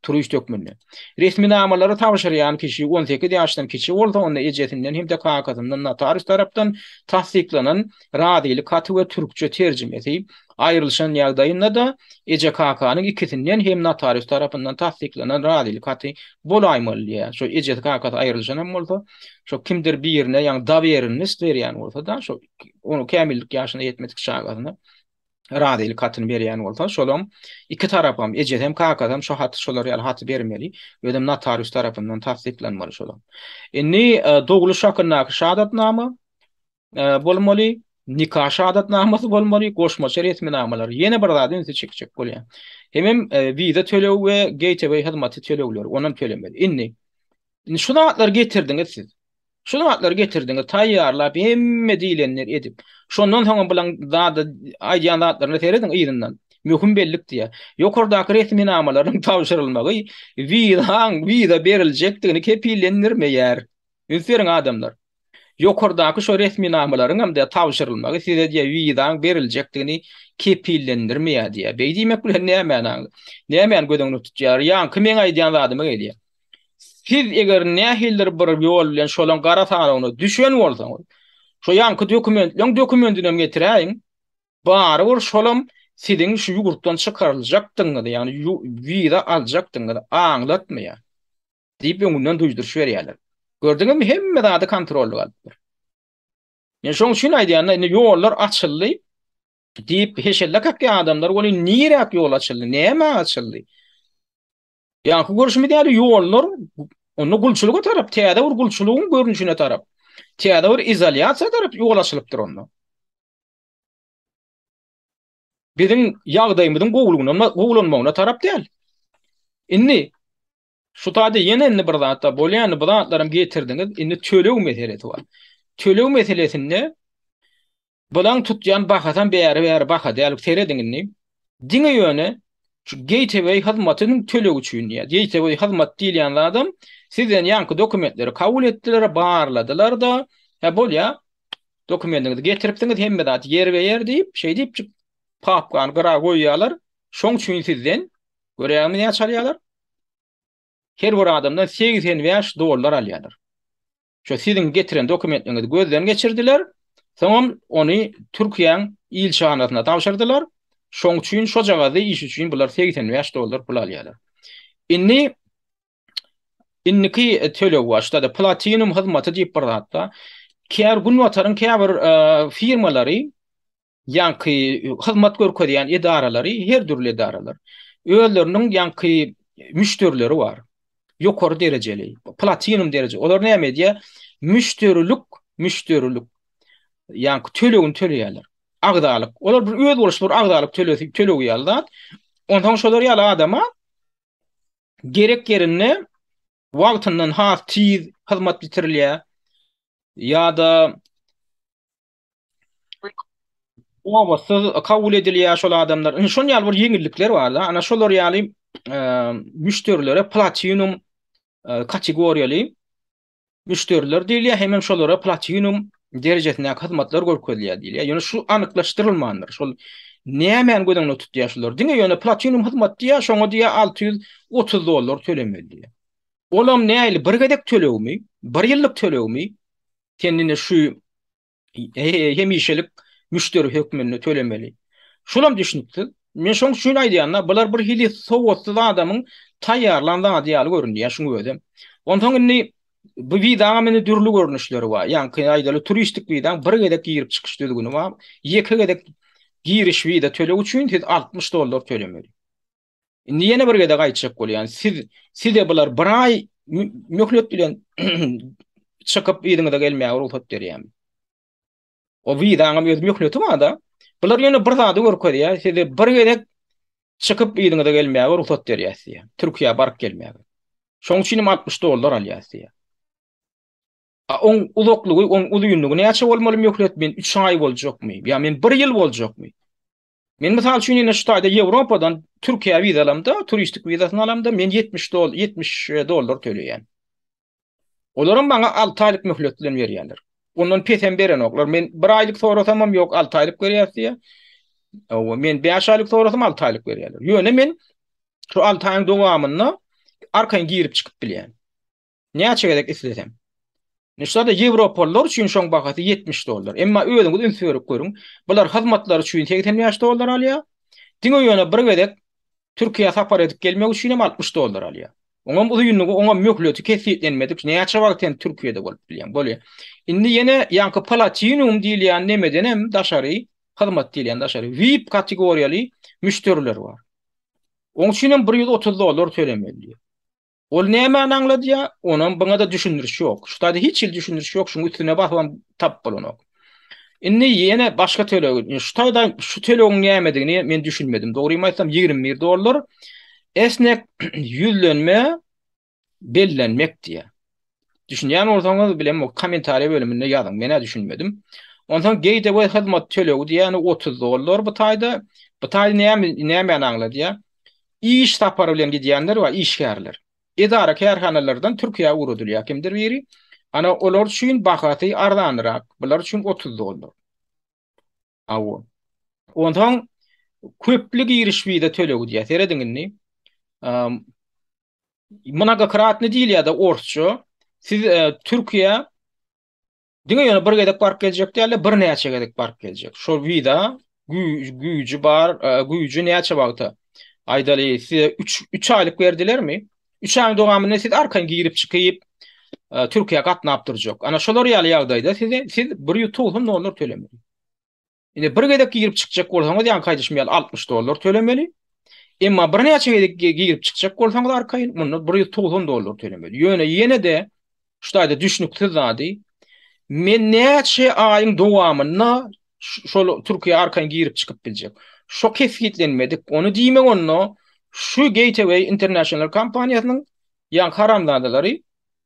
turist hökmünde. Resmi namalary tabşyrýan kişi 18 ýaşdan kişi bolsa, onda ejetinden hem de kakatyndan notarius tarapdan tasdiklanan radyly katy we türkçe terjimesi aýrylşan ýagdaýynda da EJKK-nyň ikisinden hem notarius tarapyndan tasdiklanan radyly katy bolaýmaly. Şo EJKK aýrylşan bolsa, şo kimdir bir ýerine ýa-ni dawerenlik berýän bolsa da, şo onu kämillik ýaşyna ýetmedik şagatyna radyly katyny berýän bolsa, şolam iki tarapam ejet hem KK hem şo hat şolar ýaly hat bermeli, ödem notarius tarapyndan tasdiklanmaly şolam. Inni dogly şakyndaky şahadatnama bolmaly, nikah şahadatnamasy bolmaly, goşmaça resmi namalar. Ýene bir zat ünsi çekjek bolýar. Hemem viza tölew we gateway hyzmaty tölewler onuň tölemeli. Inni şunu atlar getirdiňiz siz. Şunu atlar getirdiňiz, taýýarlap hemme diýlenler edip, şondan soň bilen zada aýdýan zatlaryny terediň ýerinden. Möhüm bellik diýe. Ýokardaky resmi namalaryň tabşyrylmagy viza berilejekdigini kepillendirmeýär. Ünseriň adamlar. Ýokardaky şo resmi namalaryň hem de tabşyrylmagy size diýe wizaň berilejekdigini kepillendirmeýär diýe. Beýdimek bilen näme gödüňi tutýar? Ýa kimeň aýdýan zadymy gelýär. Siz eger nähildir bir ýol bilen şolan gara sanagyny düşen bolsaňyz, şo ýanky dokumentini getiräýin, bary bir şolam siziň şu ýurtdan çykaryljakdyňyzy, ýani wiza aljakdyňyzy aňlatmaýar. Diýip öňünden duýdurýar berýärler. Gördüňizmi, hemme zady kontrolly bolýar. Men şoň üçin aýdýan, ýollar açyldy diýip heşelle kaký adamlar goly nirek ýol açyldy, näme açyldy? Ýa-ni görüşmi diýär ýollar, onu gulçuluga tarap, täze bir gulçulugyň görünüşine tarap, täze bir izolýasiýa tarap ýol açylypdyr onda. Bizim ýagdaýymyzyň gowulanmagyna tarap däl. Inni şu taýda ýene inni bir zatda bolýan bu zatlarym getirdiňiz. Inni tölew meselesi bar. Tölew meselesinde bulan tutýan bahatan bäri baha däl serediňini. Diňe ýöne şu gateway hyzmatynyň tölew üçin ýa. Gateway hyzmat diýilýän adam sizden ýanky dokumentleri kabul etdiler, barladylar da. Ha bolýa dokumentinizi getiripdiňiz hemme zat ýerge ýer diýip, şey diýip papkan gara goýýarlar. Şoň üçin sizden göreýärmi näçe çalýarlar? Her bir adamdan $85 alýarlar. Şo sizin getiren dokumentinizi gözden geçirdiler. Soňam ony Türkiýanyň ilçanasyna tapşyrdylar. Şoň üçin şo jagazy iş üçin bular $85 pul alýarlar. Inniki tölew başda da platinum hyzmaty diýip bir hatda kär günwataryň kär firmalary ýanky hyzmat görkezýän edaralary, her türlü edaralar özleriniň ýanky müşterileri bar. Ýokary derejeli, platinum dereje. Olar näme diýe? Müşterilik ýanky tölewini töleýärler. Agdalyk. Olar bir öz boluş bir agdalyk tölew ýallar. Ondan şolar ýaly adama gerek yerine wagtyndan has tiz hyzmat bitirilýär ýa-da owasyz kabul edilýär şol adamlar. Şol ýaly bir ýeňillikler bar da. Ana şolar ýaly müşterilere platinum kategoriýaly müşteriler diýilýär. Hemen şolara platinum derejesinde hyzmatlar görkezilýär diýilýär. Ýöne şu anyklaşdyrylmandyr. Şol nämen gödüňde tutýar şolar. Diňe ýöne platinum hyzmat diýär, şoňa diýär $630 tölemeli. Olam näýli bir gedek tölewmi, bir ýyllyk tölewmi, kendine şu hemişelik müşteri hökmünü tölemeli. Şolam düşünipdi. Men şoň şunu aýdýanlar, bular bir hili sowatsyz adamyň taýýarlandan ýaly görünýär şunu ödem. Ondan inni bu widaňa meni dürli görnüşleri bar. Ýani aýdaly turistik widaň bir gedek girip çykyş düzgünü bar. Ýeki gedek giriş wida tölew üçin $60 tölemeli. Indi bir gedek aýtjak bolýan. Sizde bular bir ay möhlet bilen çykyp ýygyňyza gelmäge ruhsat berýär. O widaňa öz möhleti bar da. Bular ýene bir zady görkezýär. Sizde bir gedek çykyp ýygyňyza gelmäge ruhsat berýär. Türkiýe baryp gelmäge. Şoň üçin $60 alýar. On uzaklygy, on uzunlygy näçe bolmaly möhlet men 3 ay boljakmy? Ya men 1 ýyl boljakmy? Men misal üçin ýene şu taýda Ýewropadan Türkiýe wiza alamda, turistik wizasyny alamda men $70 töleýän. Olaryň maňa 6 aýlyk möhlet bilen berýärler. Ondan pesen beren oklar. Men 1 aýlyk sorasamam ýok 6 aýlyk berýärsiň. Men 5 aýlyk sorasam 6 aýlyk berýärler. Ýöne men şu 6 aýyň dowamyny arkaň girip çykyp bilýän. Näçe gerek islesem. Näşde Ýewropalılar üçin şoň bahasy $70. Emma öýüňiz ünsürip görüň. Bular hyzmatlar üçin $80 alýar. Diňe ýöne bir gedek Türkiýe sapar edip gelmek üçin $60 alýar. Oňa uzunlygy, oňa möhleti kesiplenmedik. Näçe wagtdan Türkiýede bolup bilýän. Bolýar. Indi ýene ýanky platinum diýilýän nemeden hem daşary hyzmat diýilýän daşary VIP kategoriýaly müşteriler bar. Oň üçin $130 tölemeli. Ol näme anladı ya? Onun bana da düşündürüş yok. Şu taýda hiç ýyl düşündürüş yok. Şuň üstüne basam tap bolanok. Indi ýene başga tölew. Şu taýda şu tölewiň nämedigini men düşünmedim. Dogry aýtsam $20 esnek ýüzlenme bellenmek diýe. Düşünýän bolsaňyz bilen o kommentariýa bölüminde ýazyň. Men düşünmedim. Ondan gateway hyzmat tölew diýeni $30 bu taýda. Bu taýda näme anlady ya? İş sapary bilen gidýänler we işgärler. Edara kärhanalardan Türkiýe urudulýar kimdir biri. Ana olar üçin bahasy arzanryk. Bular üçin $30. Awo. Ondan köpli giriş wida tölew diýär. Serediňini. Munaga kratny diýilýär da orsça. Siz Türkiýe diňe ýöne bir gedek bark geljek diýerler, bir näçe gedek bark geljek. Şol wida güýji bar, güýji näçe wagta. Aýdaly size 3 aýlyk berdilermi? 3 aýyň dowamyny siz arkaň girip çykyp Türkiýe gatnap durjak. Ana şolar ýaly ýagdaýda siz $130 tölemeli. Indi bir gedek girip çykjak bolsaňyz ýa kaýdyşmaýal $60 tölemeli. Emma bir näçe gedek girip çykjak bolsaňyz arkaň muny $190 tölemeli. Ýöne de şu taýda düşünüksiz zady men näçe aýyň dowamyna şol Türkiýe arkaň girip çykyp biljek. şo kesgitlenmedik. Onu diýmek onno şu Gateway International kampaniýasynyň ýa haramlandyları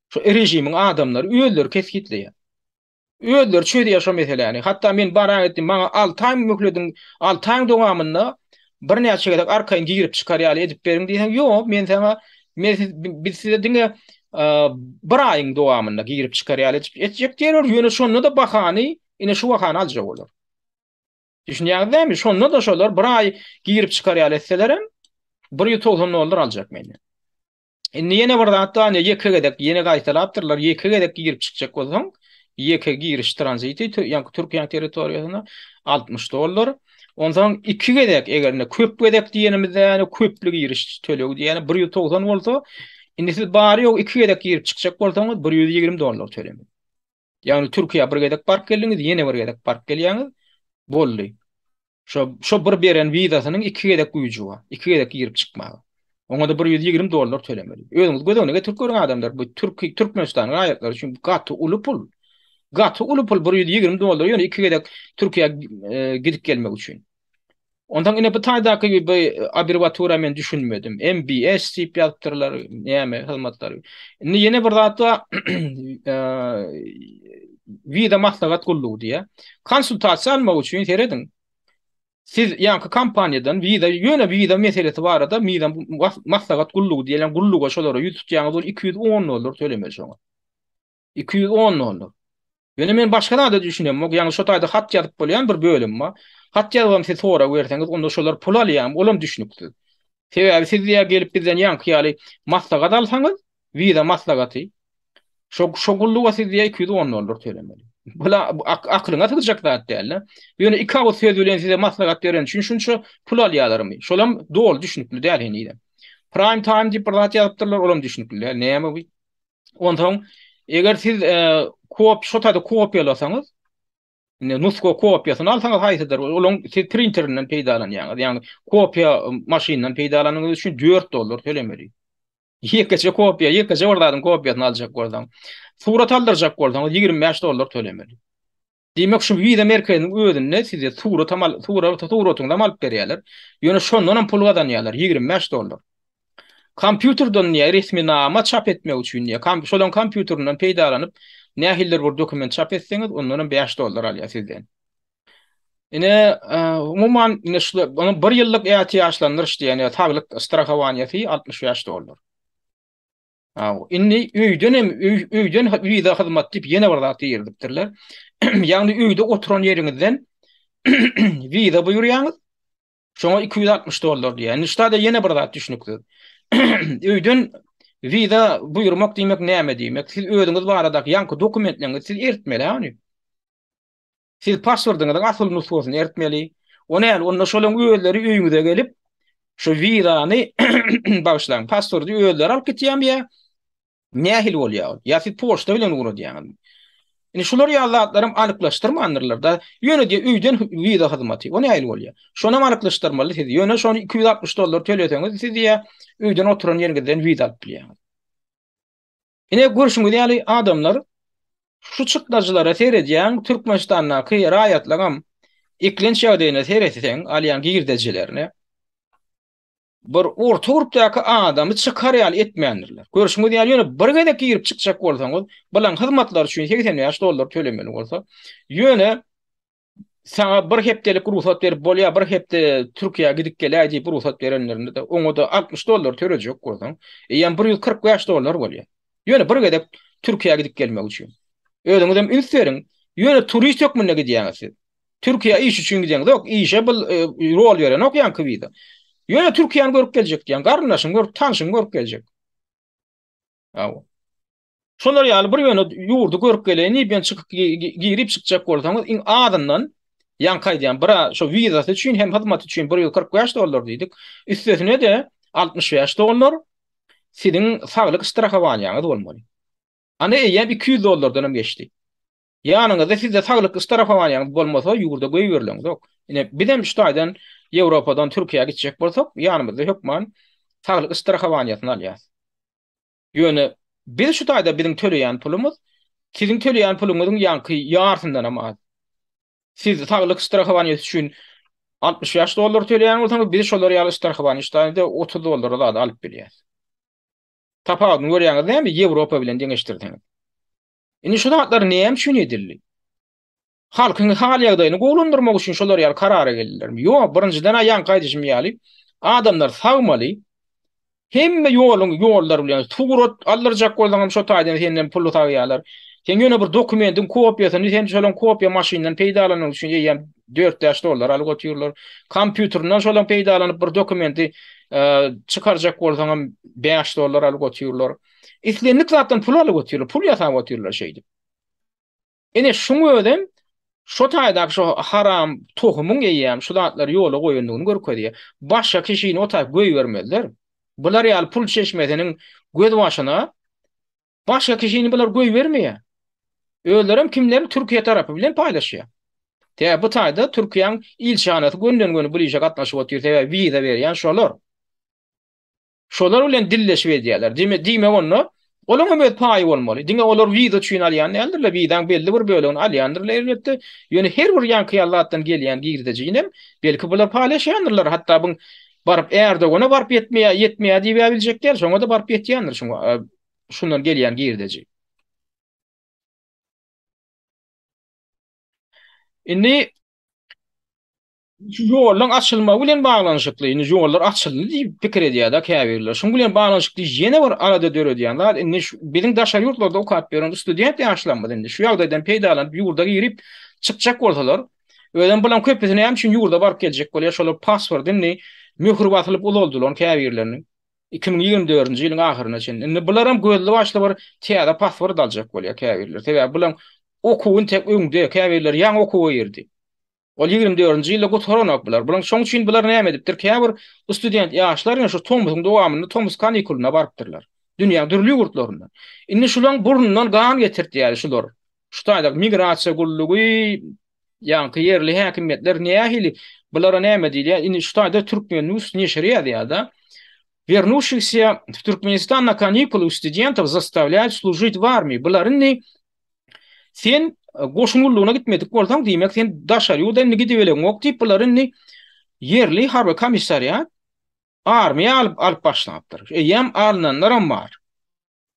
şu rejimiň adamlary öýler kesgitleýär. Öýler çöýde ýaşa meseleni. Hatda men baran etdim, maňa 6 ay möhlediň, 6 ay dowamynda bir näçe gedek arkaýyn girip çykarýaly edip beriň diýsen, ýok, men sana biz size diňe bir aýyň dowamynda girip çykarýaly etjek diýerler. Ýöne şonu da bahany, ine şu bahany aljak bolar. Düşünýärmi? Şonu da şolar bir ay girip çykarýaly etselerem $190 aljak menden. Indi ýene bir zatda ne ýeke gedek ýene gaýtalapdyrlar, ýeke gedek girip çykjak bolsaň, ýeke giriş tranziti ýa-ni Türkiýe territoriýasyna $60. Ondan 2 gedek eger köp gedek diýenimizde ýani köplü giriş tölegi diýeni $190 bolsa, indi siz bary ýok 2 gedek girip çykjak bolsaňyz $120 tölemek. Ýani Türkiýe bir gedek park geldiňiz, ýene bir gedek park gelýäňiz boldy. Şo bir beren wizasynyň 2 gedek güýji bar. 2 gedek girip çykmagy. Oňa da $120 tölemeli. Özüňiz gödegine getirip görüň adamlar bu Türkmenistanyň aýatlary üçin gaty uly pul. Gaty uly pul $120 ýöne 2 gedek Türkiýe gidip gelmek üçin. Ondan ine bu taýdaky bir abbreviatura men düşünmedim. MBS diýip ýazypdyrlar, näme hyzmatlary. Indi ýene bir zatda wiza maslahat gullugy diýe. Konsultasiýa almak üçin seredin. Siz ýa-ni kampaniýadan wiza meselesi barada wiza maslahat gullugy diýilen gulluga şolara ýüz tutýaňyz $210 tölemeli şoňa. $210. Ýöne men başga da düşünýärem. Ýa-ni şo taýda hat ýazyp bolýan bir bölüm bar. Hat ýazgam siz sonra berseňiz, onda şolar pul alýan, olam düşünipdir. Sebäbi siz ýa gelip bizden ýanky maslahat alsaňyz, wiza maslahaty, şo gulluga siz $210 tölemeli. Bula aklyňa tygjak zat däl. Ýöne 2 awuz söz bilen size maslahat beren üçin şunça pul alýarlarmy? Şolam dol düşünipli däl henide. Prime time diýip bir zat ýazypdyrlar, olam düşünipli. Näme bu? Ondan eger siz şo taýda kopýalasaňyz, nusko kopýasyny alsaňyz haýsydyr? Olaň siz printerinden peýdalanýaňyz, ýani kopýa maşynynyň peýdalanyňyz üçin $4 tölemeli. Ýekeçe kopýa, ýekeçe ordadan kopýasyny aljak bolsaň, surat aldyrjak bolsaň $25 tölemeli. Diýmek şu wiza merkeziniň özünde size suratyňdan alyp berýärler. Ýöne şondan pul gazanýarlar $25. Kompýuterden ýa resmi nama çap etmek üçin ýa şolan kompýuterinden peýdalanyp nähiller bir dokument çap etseňiz ondan $5 alýar sizden. Ine umumyň ine şu onu 1 ýyllyk ýaşlandyryş diýeni saglyk strahowaniýasy $60. Inni öýden wiza hyzmat diýip ýene bir zat ýerdipdirler. Ýani öýde oturan ýeriňizden wiza buýurýaňyz, şoňa $260 diýen. Ştada ýene bir zat düşünipdir. Öýden wiza buýurmak diýmek näme diýmek? Siz özüňiz baradaky ýanky dokumentlerini siz eritmeli hany. Siz passwordyňyzyň asyl nusgasyny eritmeli. Onu şolaň öýleri öýüňize gelip şu wizany başlaň passwordy öýleri alyp gitýärmi? Nähil bolýar? Ýa siz poçta bilen uradýaňyz. Ine şular ýazatlarym anyklaşdyrmandylar da, ýöne diýe öýden wiza hyzmaty. O nähil bolýar? Şonu anyklaşdyrmaly siz. Ýöne şonu $260 töleseňiz, siz diýe öýden oturan ýeriňizden wiza alyp bilýäňiz. Ine görüşüňiz ýaly adamlar şu çykdajylara seredýän Türkmenistanyň raýatlarym iklenç ýagdaýyna seretseň, alýan girdejlerine bir orta grupdaky adamy çykarýaly etmeýändirler. Görüşüňiz ýaly ýöne bir gedek girip çykjak bolsaňyz, bilen hyzmatlar üçin $80 tölemeli bolsa, ýöne sana bir hepdelik ruhsat berip bolýar, bir hepde Türkiýe gidip gelýär diýip ruhsat berenlerinde de oňa da $60 törejek bolsaň, ýani $140 bolýar. Ýöne bir gedek Türkiýe gidip gelmek üçin. Özüňizem ünseriň, ýöne turist ýokmunda gidýäňiz. Türkiýe iş üçin gidýäňiz, ýok, işe bil rol beren ok ýanky wiza. Ýöne Türkiýany görüp geljek diýen, garnaşyň görüp, tanşyň görüp geljek. Şolar ýaly bir ýöne ýurdu görüp gelýän, ben çykyp girip çykjak bolsaňyz, iň adından ýanky diýen, bir şo wizasy üçin hem hyzmat üçin $145 diýdik. Üstesine de $65 siziň saglyk strahowaniýaňyz bolmaly. Ana ýa $200 hem geçdi. Ýanyňyzda sizde saglyk strahowaniýaňyz bolmasa ýurda goýberleňiz. Ine bidem şu taýdan Ýewropadan Türkiýe gitjek bolsak, ýanymyzda hökman saglyk strahowaniýasyny alýar. Ýöne biz şu taýda biziň töleýän pulumuz, siziň töleýän puluňyzyň ýanky ýartyndan ama. Siz saglyk strahowaniýasy üçin $60 töleýän bolsaň biz şolary ýaly Starhawanyştaýda $30 da alyp bilýär. Tapagyny görýäňiz näme? Ýewropa bilen deňeşdirdiň. Indi şu zatlar näme üçin edildi? Halkyň hal ýagdaýyny gowlandyrmak üçin şolar ýaly karara geldilermi? Ýok, birinjiden aýan gaýdyşym ýaly adamlar sagmaly. Hemme ýollar bilen tugurat aldyrjak bolsaňam şo taýdan senden pul taýýarlar. Sen ýöne bir dokumentin kopýasyny sen şolan kopýa maşynydan peýdalanan üçin ýa $4 alyp götürýärler. Kompýuterden şolan peýdalanyp bir dokumenti çykarjak bolsaňam $5 alyp götürýärler. Islenlik zatdan pul alyp götürýärler, pul ýasap götürýärler şeýdi. Ene şuňa ödem şo taýdak şo haram tohumyň eýýäm şu zatlar ýola goýundygyny görkezýär. Başga kişiň o taýp goý bermezler. Bular ýaly pul çeşmesiniň göz başyna başga kişiň bular goý bermeýär. Öýlerim kimler Türkiýe tarapy bilen paýlaşýar. Bu taýda Türkiýanyň ilçanaty gönden-göne bu işe gatnaşyp oturýar we wiza berýän şolar. Şolar bilen dilleşip edýärler. Diýme onu, olaňa öz paýy bolmaly. Diňe olar wiza üçin alýan nädirler? Wizaň belli bir bölegini alýandyr elbetde. Ýöne her bir ýanky ýallatdan gelýän girdejinem belki bular paýlaşýandylar. Hatda bu barıp Erdogana barıp yetmeýär diýip biljekler. Şoňa da barıp ýetýändir. Şundan gelýän girdeji. Indi şu ýollar açylma bilen baglanyşykly, indi ýollar açyldy diýip pikir edýär-de käbirler. Şoň bilen baglanyşykly ýene bir arada döredýänler. Indi biziň daşar ýurtlarda okap beren student ýaşlanmady indi. Şu ýagdaýdan peýdalanyp ýurda girip çykjak bolsalar, öýden bilen köpesine hem şuň ýurda barıp geljek bolýar. Şolar passwordini möhür basylyp uloldylar käbirlerini. 2024-nji ýylyň ahyryna çen. Indi bular hem gözli başly bir täze password aljak bolýar käbirler. Sebäbi bilen okuwun tek öňde käbirler ýaňy okuwy ýerdi. O 24-nji ýylda gotaranok bular. Bular şoň üçin bular näme edipdir? Käbir student ýaşlar şu Tomysyň dowamyny Tomys kanikuluna barypdyrlar. Dünýä dürli ýurtlarynda. Indi şulaň burnundan gan getirdiýär şular. Şu taýda migrasiýa gullugy ýanky yerli häkimetler nähili bulara näme diýýär? Indi şu taýda Türkmen News neşriýa da вернувшихся в Туркменистан на каникулы у студентов заставляют служить в армии. Bularını sen goşunulluğuna gitmedik bolsaň diýmek sen daşar ýurdan gidip belen ok diýip bularını yerli harby komissariýat armiýa alyp başlapdyr. Eýem alnanlar hem bar.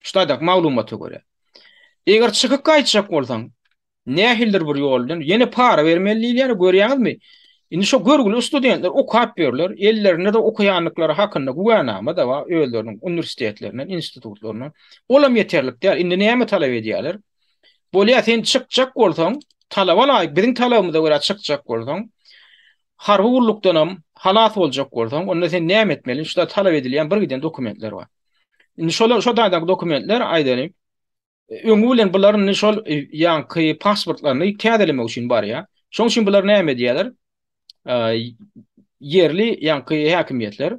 Şutaýdak maglumaty görä. Eger çykyp gaýtjak bolsaň nähildir bir ýoldan ýene para bermeliler görýäňizmi? Indi şu görgülü studentler okap berler, ellerine de okuyanlıkları hakkında güvenama da var, öýleriniň universitetlerinden, institutlarından. Olam yeterlik değil. Indi näme talap edýärler? Bolýa sen çykjak bolsaň, talaba laýyk, biziň talabymyza görä çykjak bolsaň, harby gullukdan hem halat boljak bolsaň, onda sen näme etmeli? Şuda talap edilýän bir giden dokumentler var. Indi şo taýdak dokumentler aýdany öňü bilen bularyň şol ýanky pasportlaryny täzelemek üçin barýar. Şoň üçin bular näme edýärler? Yerli ýanky häkimetler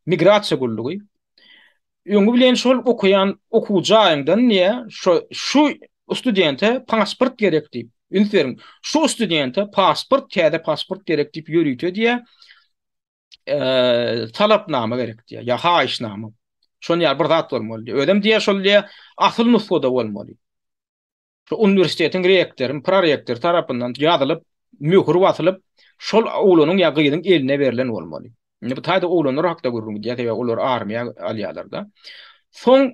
migrasiýa gullugy öňü bilen şol okuyan okuwjaýyndan niýe şu studente pasport gerek diýip ünseriň şu studente täze pasport gerek diýip ýörüýtdi diýe talapnama gerek diýe ýa haýyşnama şol ýaly bir zat bolmaly. Ödem diýe şol diýe asyl nusxada bolmaly. Şu universitetiň rektory, prorektor tarapyndan ýazylyp möhür basylyp şol oğlanyň ýa gyýdyň eline berilen bolmaly. Indi bu taýda oğlanlar hakda görürüm diýe olar armiýa alýarlar da. Soň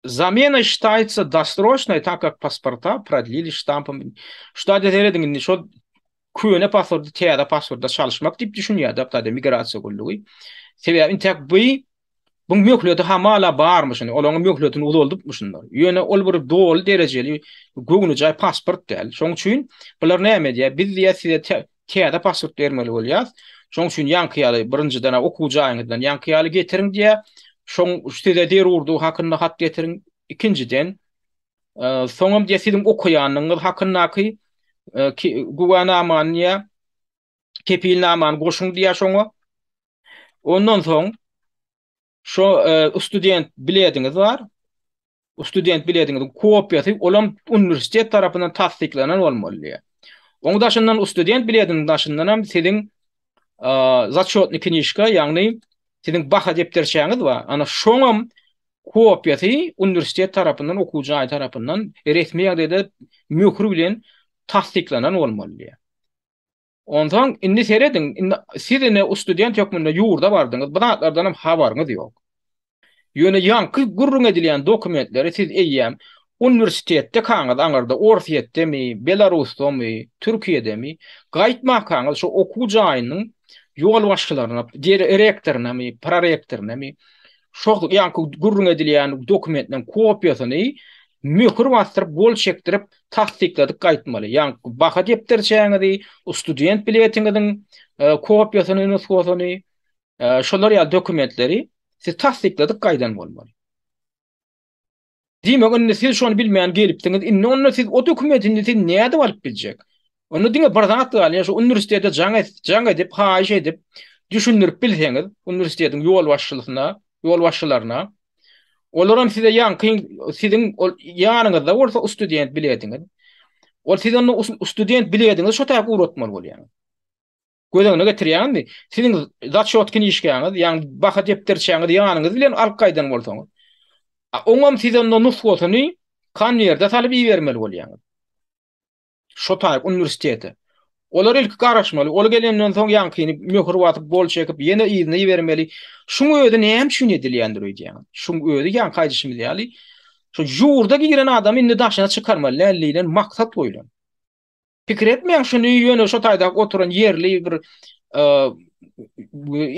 замена считается досрочной, так как паспорта продлили штампом. Что da derediň şo köne pasportda täze pasportda çalışmak diýip düşünýär da taýda migrasiýa gullugy. Sebäbi intek bu möhürleti hamala barmyşyny, olaňyň möhürletini uzaldypmyşynlar. Ýöne ol bir dol derejeli göwnüjay pasport däl. Şoň üçin bular näme diýär? Biz diýär size täze pasport bermeli bolýar. Şoň üçin ýanky birinjiden okuwjaýyňdan ýanky getiriň diýär. Şoň üstede derurdu hakynda hat getiriň. İkinciden soňam diýär siziň okuýanyňyz hakyndaky guwanamany kepilnamany goşuň diýär şoňa. Ondan soň şu student bilediňiz var. O student bilediňiz kopýasy olam universitet tarapyndan tasdiklanan bolmaly. Oň daşyndan student bilediňiz daşyndan hem siziň zачётный книжка, ýagny siziň baha depterçäňiz var. Ana şoňam kopýasy universitet tarapyndan okuwjaý tarapyndan resmi ýagdaýda möhür bilen tasdiklanan bolmaly. Ondan inni seredin, sizine student yokmunda yurda bardınız, bıraklardan habarınız yok. Yöne yankı gurrun edilen dokumentleri siz eyyem üniversitette kaňyz aňarda Orfiýetde mi, Belarusda mi, Türkiýede mi gaýtmak kaňyz şu okuw jaýynyň ýol başçylaryna, rektoruna mi, prorektoruna mi şo yankı gurrun edilen dokumentlerin kopýasyny möhür bastyryp gol çekdirip tasdikledik gaýtmaly. Yankı baha depterçäňizi, student biletiňiziň kopýasyny, nüshasyny, şolar ya dokumentleri siz tasdikledik gaýdan bolmaly. Diýmek onda siz şonu bilmeýän gelipdiňiz, inne onda siz o dokumentini siz näde alyp biljek? Onu diňe bir zat gal, şu üniversitede jaňa edip, haýyş edip, düşündirip bilseňiz, üniversitetiň ýol başçylaryna, olaram size ýanky siziň ýanyňyzda bolsa student biletiňiz. Ol siz onu student biletiňiz şo taýyp uratmaly bolýar. Gözüňe getirýärmi? Siziň zat şotkin işgäňiz, ýani baha depterçäňiz ýanyňyz bilen alyp gaýdan bolsaňyz. Oňam siziň nushasyny konwerde salyp iýermeli bolýar. Şo taýyp üniversitete. Olar ilk garaşmaly. Ol gelenden soň ýankyny möhür watyp bol çekip ýene iýni bermeli. Şuňa öýde näme şunu edilýändir diýär. Şuň öýde ýan gaýdyşmy diýäli. Şu jurda giren adam indi daşyna çykarmaly, lällilen maksat boýlan. Pikir etmeýän şunu ýöne şo taýda oturan ýerli bir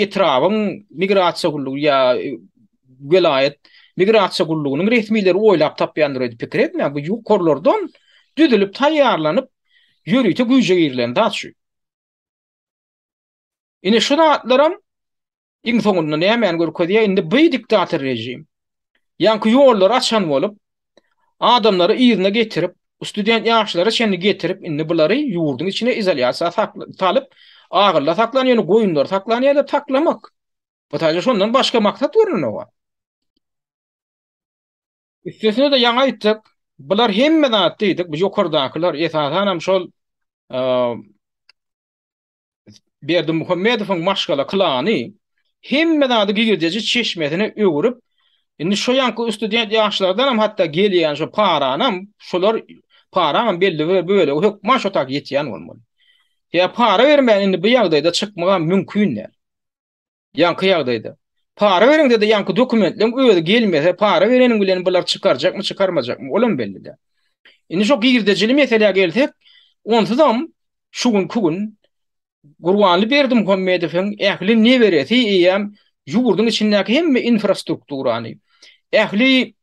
etrawyň migrasiýa gullugy ýa welayet migrasiýa gullugynyň resmileri oýlap tapýandyr diýip pikir etmeýän. Bu ýokurlardan düzülüp taýýarlanyp ýörüýte güýje girilen daçy. Ine şuna atlaram iň soňunda näme görkezýär indi bu diktator rejim. Ýanky ýollar açan bolup adamlary ýerine getirip student ýaşlary şeni getirip indi bulary ýurdun içine izolasiýa salyp agyrla saklanýan goýunlar saklanýar taklamak. Bu taýda şondan başga maksat görünýär. Üstesine de ýaňa aýtdyk. Bular hemmeden atdyk. Bu ýokardakylar esasanam şol Berdi Muhammedowyň maşgala klany hemmeden ady girjeji çeşmesine öwürip indi şo ýanky student ýaşlardan hem hatda gelýän şo paranam şolar param belli böyle hökma şo tak ýetýän bolmaly. Ya para bermän indi bu ýagdaýda çykmagan mümkinler. Ýanky ýagdaýda. Para beriň dedi ýanky dokumentleň öýde gelmese para bereniň bilen bular çykarjakmy çykarmajakmy olam belli de. Indi şo girdejili meseleye gelsek onsuzam şugun kugun Gurbanly Berdi Muhammedowyň ähli ne beresi iýem ýurdun içindäki hemme infrastrukturany ähli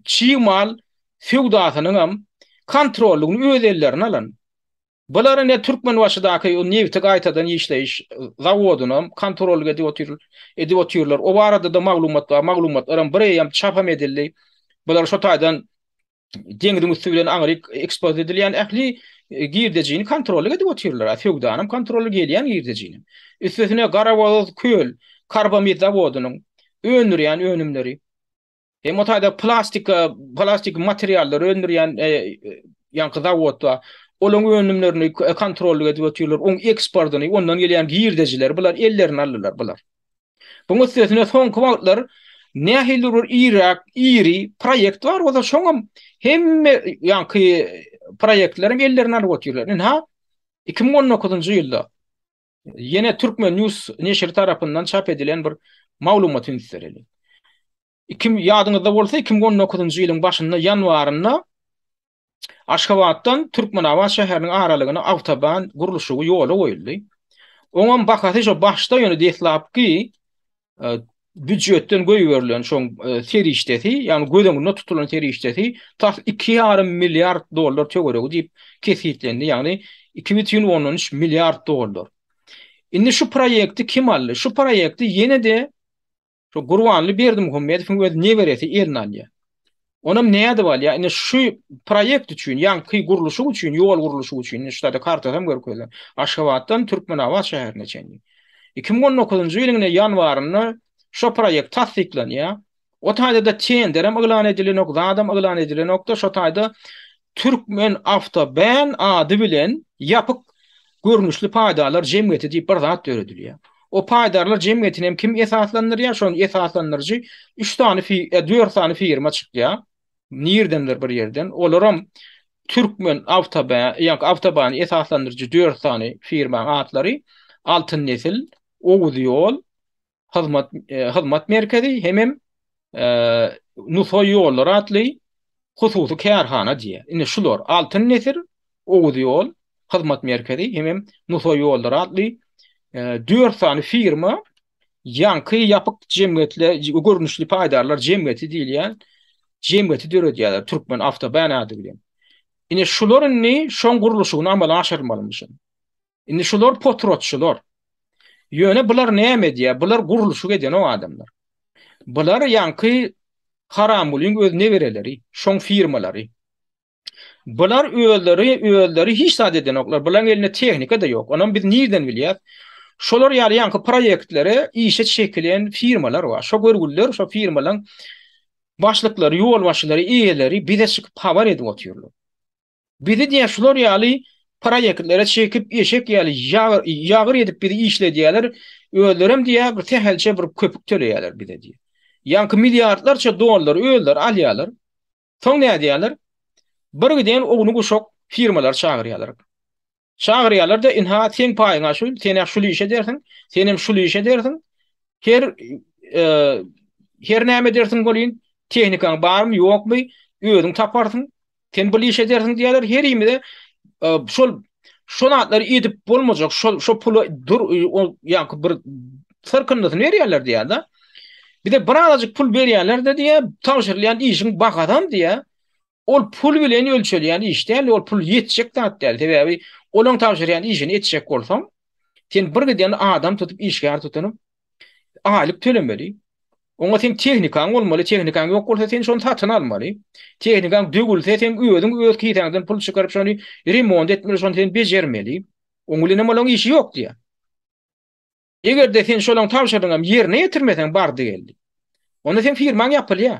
çiýmal feowdasynyň hem kontrolüni öz ellerine alan. Bulara ne Türkmen başydaky o newti gaýtadan işleýiş zawodyny kontrol edip otyrlar. O barada da maglumatlaram birem çapam edildi. Bular şo taýdan deňdiň üstü bilen aňryk ekspos edilýän ähli girdejini kontrol edip otyrlar. Feowdanam kontrol gelýän girdejini. Üstesine Garawoz köl karbamid zawodynyň önürýän önümleri. Hem o taýda plastik materiallar önürýän ýanky zawodda olan önümlerini kontrol edip otyrlar. On eksportyny ondan gelýän girdejiler bular ellerini alırlar bular. Bunun üstesine soňky wagtlar nähildir iri proýekt bar, o da şoňam hemme ýanky proýektlerin ellerini alyp otyrlar. Ha 2019-njy ýylda ýene Türkmen News neşri tarapyndan çap edilen bir maglumat ünsereli. Ýadyňyzda bolsa 2019-njy ýylyň başynda ýanwarynda Aşgabatdan Türkmenabat şäheriniň aralygyna awtoban gurulşy ýoly goýuldy. Oňam bakasy şo başda ýöne deslapky büdjetden goýuberlen şoň serişdeti, ýani gödüňde tutulan serişdeti tak 2,5 milyard dollar töweregi diýip kesitlendi. Ýani 2013 milyard dollar. Indi şu proýekti kim aldy? Şu proýekti ýene-de şo Gurbanly Berdi Muhammedowyň öz neweresi eline alýar. Onam näde bolýar? Ine şu proýekt üçin, ýanky gurulşy üçin, ýol gurulşy üçin şeýle karta hem görkezler. Aşgabatdan Türkmenabat şäherine çenди. 2019-njy ýylyň ýanwarynda şo proýekt tasdiklanýar. O taýda da tender hem elan edilen adam elan edilen nokta şo taýda Türkmen Avtoban ady bilen ýapyk görnüşli paýdalar jemgyýeti diýip bir zat töredilýär. O paýdarlar jemgyýetini hem kim esaslandyrýar? Şonu esaslandyrjy 3 tane 4 tane firma çykýar. Nirdendir bir ýerden. Olaram Türkmen Avtoban, ýa-ni Avtoban esaslandyrjy 4 tane firma atlary Altyn Nesil, Oğuz Ýol, Hyzmat Merkezi hemem Nuso Ýollar atly hususy kärhana diýe. Ine şular Altyn Nesil, Oğuz Ýol, Hyzmat Merkezi hemem Nuso Ýollar atly 4 tane firma ýanky ýapyk jemgyýetler, görnüşli paýdarlar jemgyýeti diýilýän jemgyýeti döredýärler Türkmen Avtoban ady bilen. Ine şularyň ni şoň guruluşyny amala aşyrmalymyşyn. Ine şular potrotçular. Ýöne bular näme diýär? Bular guruluşy eden o adamlar. Bular ýanky Haramulyn özüne bereleri, şoň firmalary. Bular öýelleri hiç zat eden oklar. Bular eline tehnika da ýok. Onam biz nirden bilýär? Şolar ýaly ýanky proýektlere işe çekilen firmalar var. Şo görgüller, şo firmalaryň başlyklary, ýol başlary, eýeleri bize çykyp habar edip oturýarlar. Bizi diýär şolar ýaly proýektlere çekip eşek ýaly ýagyr edip bizi işledýärler. Öýellerem diýär bir tehelçe bir köpük töleýärler bize diýär. Ýanky milliardlarça dollar öýeller alýarlar. Soň näme diýärler? Bir giden oňuny guşok firmalar çagyrýarlar. Çagyrýarlar da inha sen paýyňa şol, sen şol işe dersiň, sen hem şol işe dersiň. Her näme dersiň bolýyn, tehnikaň barmy ýokmy, özüň taparsyň. Sen bu işe dersiň diýerler, her ýerde şol atlary edip bolmajak, şol pulu dur ýa-ni bir sırkynlygyny berýärler diýär-de. Bir de birazajyk pul berýärler-de diýär, tawşyrlayan işiň bakadan diýär. Ol pul bilen ölçülýän iş däl, ol pul ýetjek zat däl. Sebäbi olaň tawşyrýan işini ýetjek bolsaň, sen bir giden adam tutup işgär tutunup aýlyk tölemeli. Oňa sen tehnikaň bolmaly, tehnikaň ýok bolsa sen şonu satyn almaly. Tehnikaň dögülse sen öz kiýtäňden pul çykaryp şonu remont etmeli, şonu sen bejermeli. Oň bilen olaň işi ýok diýär. Eger de sen şolaň tawşyryňam ýerine ýetirmeseň bardy geldi. Onda sen firmaň ýapylýar.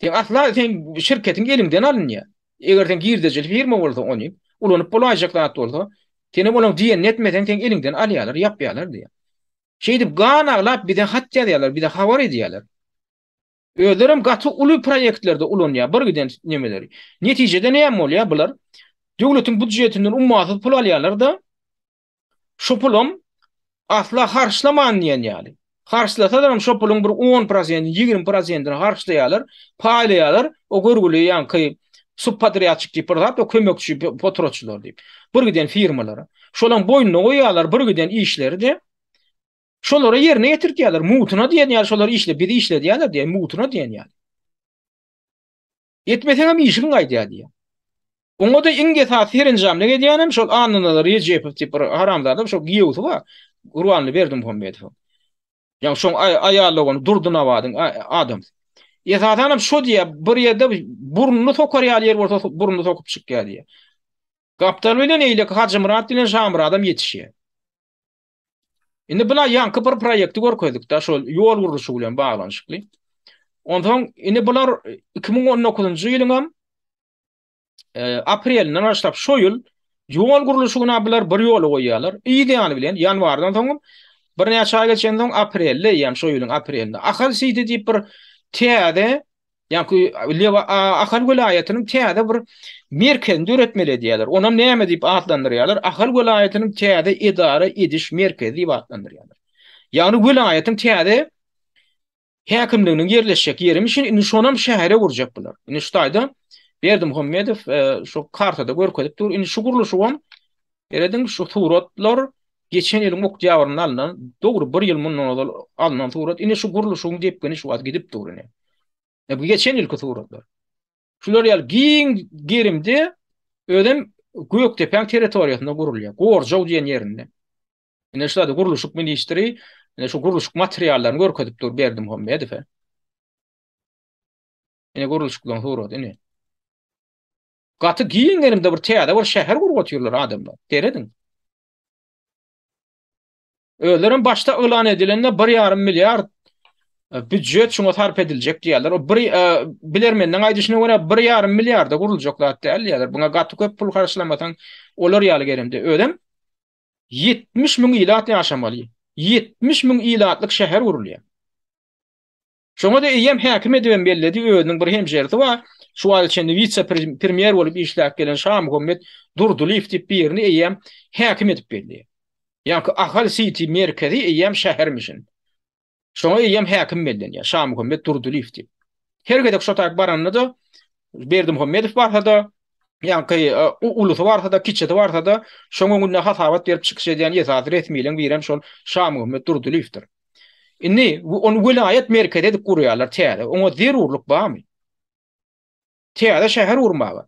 Sen asla sen şirketiň elinden alınýar. Eger sen girdejil firma bolsa ony ulanyp bolajak bolsa, sen olaň diýen etmesen sen elinden alýarlar, ýapýarlar diýär. Şeýdip ganaglap bir de hat ýazýarlar, bir de habar edýärler. Öýlerim gaty uly proýektlerde ulanýar, bir giden nemeleri. Netijede näme bolýar bular? Döwletiň budjetinden ummaty pul alýarlar da şu pulum asla harçlaman diýen ýaly. Harçlasalar şo pulun bir 10%, 20%'ini harçlaýarlar, paýlaýarlar, o görgüli ýanky subpatriarçyk diýip, o kömekçi potrotçular diýip. Bir giden firmalara. Şolaň boýnuna goýýarlar bir giden işleri de şolara ýerine ýetirýärler. Mutuna diýen ýaly şolar işle, biri işledýärler diýen mutuna diýen ýaly. Yetmeseňem işiň gaýdýar diýär. Oňa da iň esas herinjam ne diýenem şol anynalar Recep diýip haramlarda şol giýewsi bar. Gurbanly berdim Muhammedow. Ýa şoň aýallagyny durduna badyň adam. Esasanam şo diýär, bir ýerde burnuny sokarýar ýer bolsa burnuny sokup çykýar diýär. Gaptal bilen eýle Hacı Murat bilen Şamur adam ýetişýär. Indi bula ýanky bir proýekti görkezdik da şol ýol guruluşy bilen baglanyşykly. Ondan indi bular 2019-njy ýylyň aprelinden başlap şo ýyl ýol guruluşyna bular bir ýol goýýarlar. Ideýany bilen ýanwardan soň bir näçe ay geçenden soň aprelde ýa-ni şo ýylyň aprelinde ahal syýdy diýip bir täze ýa-ni ahal welaýatynyň täze bir merkezinde öğretmeli diýerler. Onam näme diýip atlandyrýarlar? Ahal welaýatynyň täze idara ediş merkezi diýip atlandyrýarlar. Ýani welaýatyň täze häkimliginiň ýerleşjek ýerimişin indi şonam şähere gurjak bular. Indi şu taýda Berdim Muhammedow şu kartada görkezip dur. Indi şu guruluşy eredin şu suratlar geçen ýylyň oktyabryny alynan dogry bir ýyl mundan alynan surat. Indi şu guruluşyň diýipgeni şu wagt gidip durýar. Bu geçen ýylky suratlar. Şular ýaly giň gerimde ödem Göktepeň territoriýasynda gurulýar. Gorjaw diýen ýerinde. Indi şu da guruluşyk ministri, şu guruluşyk materiallaryny görkezip dur Berdim Muhammedow. Indi guruluşyklaryň surat indi. Gaty giň gerimde bir täze bir şäher gurup otyrlar adamlar. Deredin. Ölerin başta elan edilende 1,5 milyar büdjet şuna sarf ediljek diýerler. O bilermenden aýdyşyna görä 1,5 milyarda guruljaklar diýerler. Buna gaty köp pul harçlamasan olar ýaly gerimde. Ödem 70 000 ilat ýaşamaly. 70 000 ilatlyk şäher gurulýar. Şoňa da eýem häkim edibem belledi, özüniň bir hemjerdi wa şu wagt içinde vice premier bolup işläp gelen Şam Muhammed Durduliýew diýip birini eýem häkim edip belli. Ýa-ni ahal city merkezi eýem şähermişin. Şoňa eýem häkim bellen ýa Şam Muhammed Durduliýew diýip. Her gedek şo taýyp baranda da Berdim Muhammedow barsa da ýa-ni ulusy barsa da kiçe barsa da şoňa günde hasabat berip çykyş edýän ýa-da resmiýetlen birem şol Şam Muhammed Durduliýewdir. Inni on vilayet merkezi edip gurýarlar täze. Oňa zerurluk barmy? Täze şäher urmagy.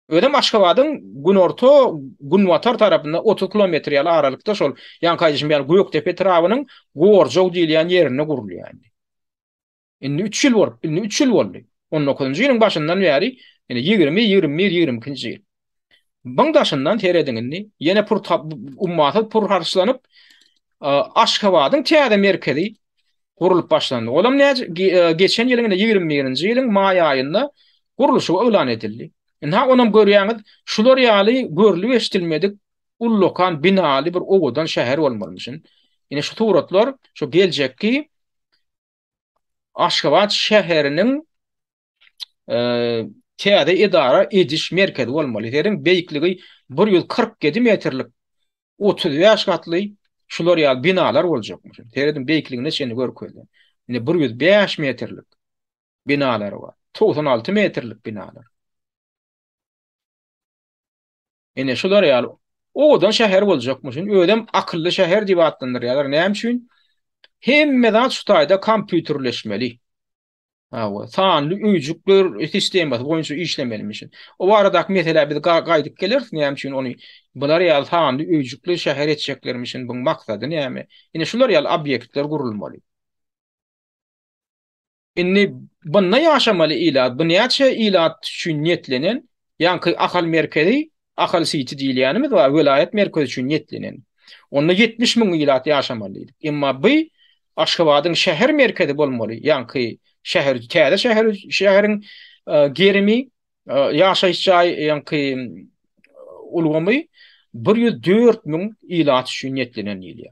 Ödem Aşgabatyň Günorta Günwatar tarapynda 30 kilometr ýaly aralykda şol ýa-ni Göktepe trawynyň Gorjow diýilýän ýerine gurulýar. Inni 3 ýyl borup, inni 3 ýyl boldy. 19-njy ýylyň başyndan bäri, ýani 20-21-22-nji ýyl. Buň daşyndan terediňini ýene pur ummaty pur harçlanyp Aşgabatyň täze merkezi gurulup başlandy. Olam näçe geçen ýylyň 21-nji ýylyň may aýynda guruluşy elan edildi. Ha onam görýäňiz şular ýaly görülip eşdilmedik ullokan binaly bir ogodan şäher bolmalyşyn. Ine şu turatlar şu geljekki Aşgabat şäheriniň täze idara ediş merkezi bolmaly. Derin beýikligi 147 metrlik 35 katly şular ýaly binalar boljakmyş. Teredin beýikligine şeni görkezdi. Ine 105 metrlik binalar bar. 96 metrlik binalar. Ene şular ýaly odan şäher boljakmyşyn. Ödem akylly şäher diýip atlandyrýarlar. Näme üçin? Hemme şu taýda kompýuterleşmeli. Hawa sanly üýjükler sistem boýunça işlemelimişin. O baradaky mesele biz gaýdyp gelir. Näme üçin ony bular ýaly sanly üýjükli şäher etjeklermişin. Bu maksady näme? Ene şular ýaly obýektler gurulmaly. Inni bunna ýaşamaly ilat, bu näçe ilat üçin niyetlenen, ýa-ni ahal merkezi ahal city diýilýänimiz we vilayet merkezi üçin niyetlenen. Onda 70 000 ilat ýaşamaly. Emma bu Aşgabatyň şäher merkezi bolmaly. Ýa-ni şäher täze şäheriň gerimi ýaşaýyş jaý ýa-ni ulgamy 104 000 ilat üçin niyetlenen ýyl.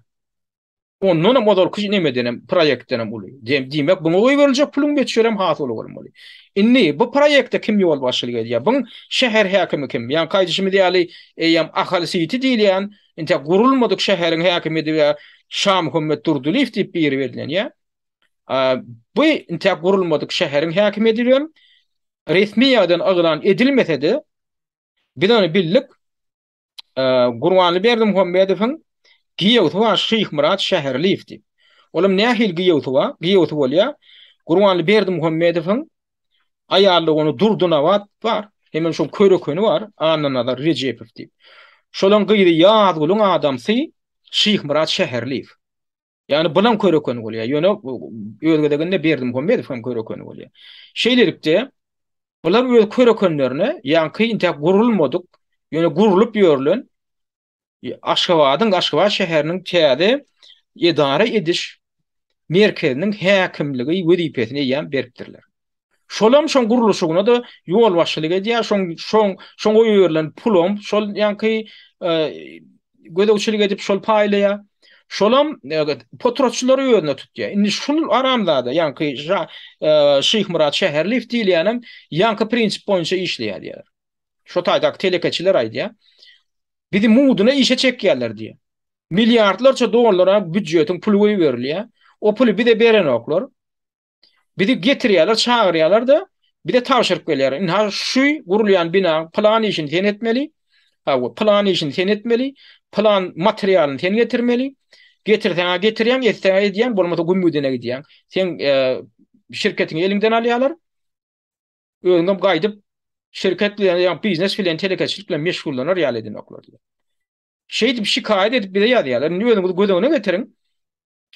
Ondan model kıç nemeden proyektden buluy. Demek bunu oy verilecek pulun geçirem hasıl olmalı. Inni bu proyekte kim yol başçılık ediyor? Bu şehir hakimi kim? Yani kaydışımı diyali eyyam ahali city diýilýän, inte gurulmadyk şehrin hakimi diýip Şam Muhammed Durduliýew diýip biri verilen ya. Bu inte gurulmadyk şehrin hakimi edilýär. Resmi ýerden agylan edilmese de bir billik Gurbanly Berdim Muhammedowyň Giyowtu wa Şeyh Murat Şäherliýew diýip. Olam nähil giyowtu wa? Giyowtu bolýa. Gurbanly Berdim Muhammedowyň aýallygyny Durdunawat bar. Hemen şol körekeni bar. Anana da Rejepow diýip. Şolan gyýdy ýazgylyň adamsy Şeyh Murat Şäherliýew. Yani bulan körekeni bolýa. Ýöne özgedeginde Berdim Muhammedowyň körekeni bolýa. Şeýlerikde bular öz körekenlerini ýa-ni inte gurulmadyk, ýöne gurulup ýörlen Aşgabatyň Aşgabat şäheriniň täze idara ediş merkeziniň häkimligi wezipesini ýa beripdirler. Şolam şoň guruluşyna da ýol başçylyk edýär, şoň ýörlen pulum, şol ýa-ni gödäwçilik edip şol paýlaýar. Şolam potraçylary ýöne tutýar. Indi şunu aramda ýa-ni Şeyh Murat Şäherliýew diýilýänem ýa-ni prinsip boýunça işleýär. Şo taýdak telekeçiler aýdýar. Bizi muduna işe çekýärler diye. Milyardlarça dollara büdjetiň pulu berilýär. O pulu bize beren oklar. Bizi getirýärler, çağırýarlar da bize tawşyryp gelýär. Ha şu gurulýan bina plan işini ten etmeli. Ha plan işini ten etmeli. Plan materialyny ten getirmeli. Getirsen getirýän, etsen edýän, bolmasa gümüdene gidýän. Sen şirketiň elinden alýarlar. Öňe gaýdyp şirketli yani biznes filan telekeçilikle meşgullanır ýaly oklar. Şeydi bir şikayet edip bir de ýadyarlar. Niýe bu gödegine getirin?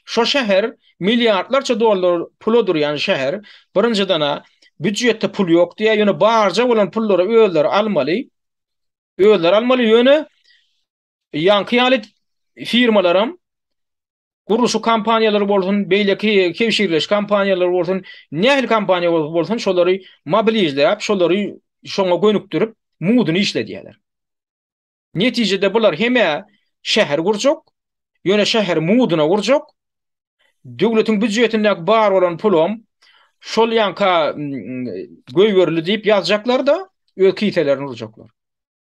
Şo şäher milyardlarça dollar puludur yani şäher. Birinjidana büdjetde pul ýok diýe ýöne barja bolan pullary öýler almaly. Öýler almaly ýöne ýanky firmalaram guruluşy kampaniýalary bolsun, beýleki kewşirleş kampaniýalary bolsun, nähil kampaniýa bolsun, şolary mobilizlep, şolary şoňa gönükdirip muduny işledýärler. Netijede bular heme şäher gurjak, ýöne şäher muduna gurjak. Döwletiň büdjetinde bar bolan pulum şol ýanka göýgörli diýip ýazacaklar da ökitelerini uracaklar.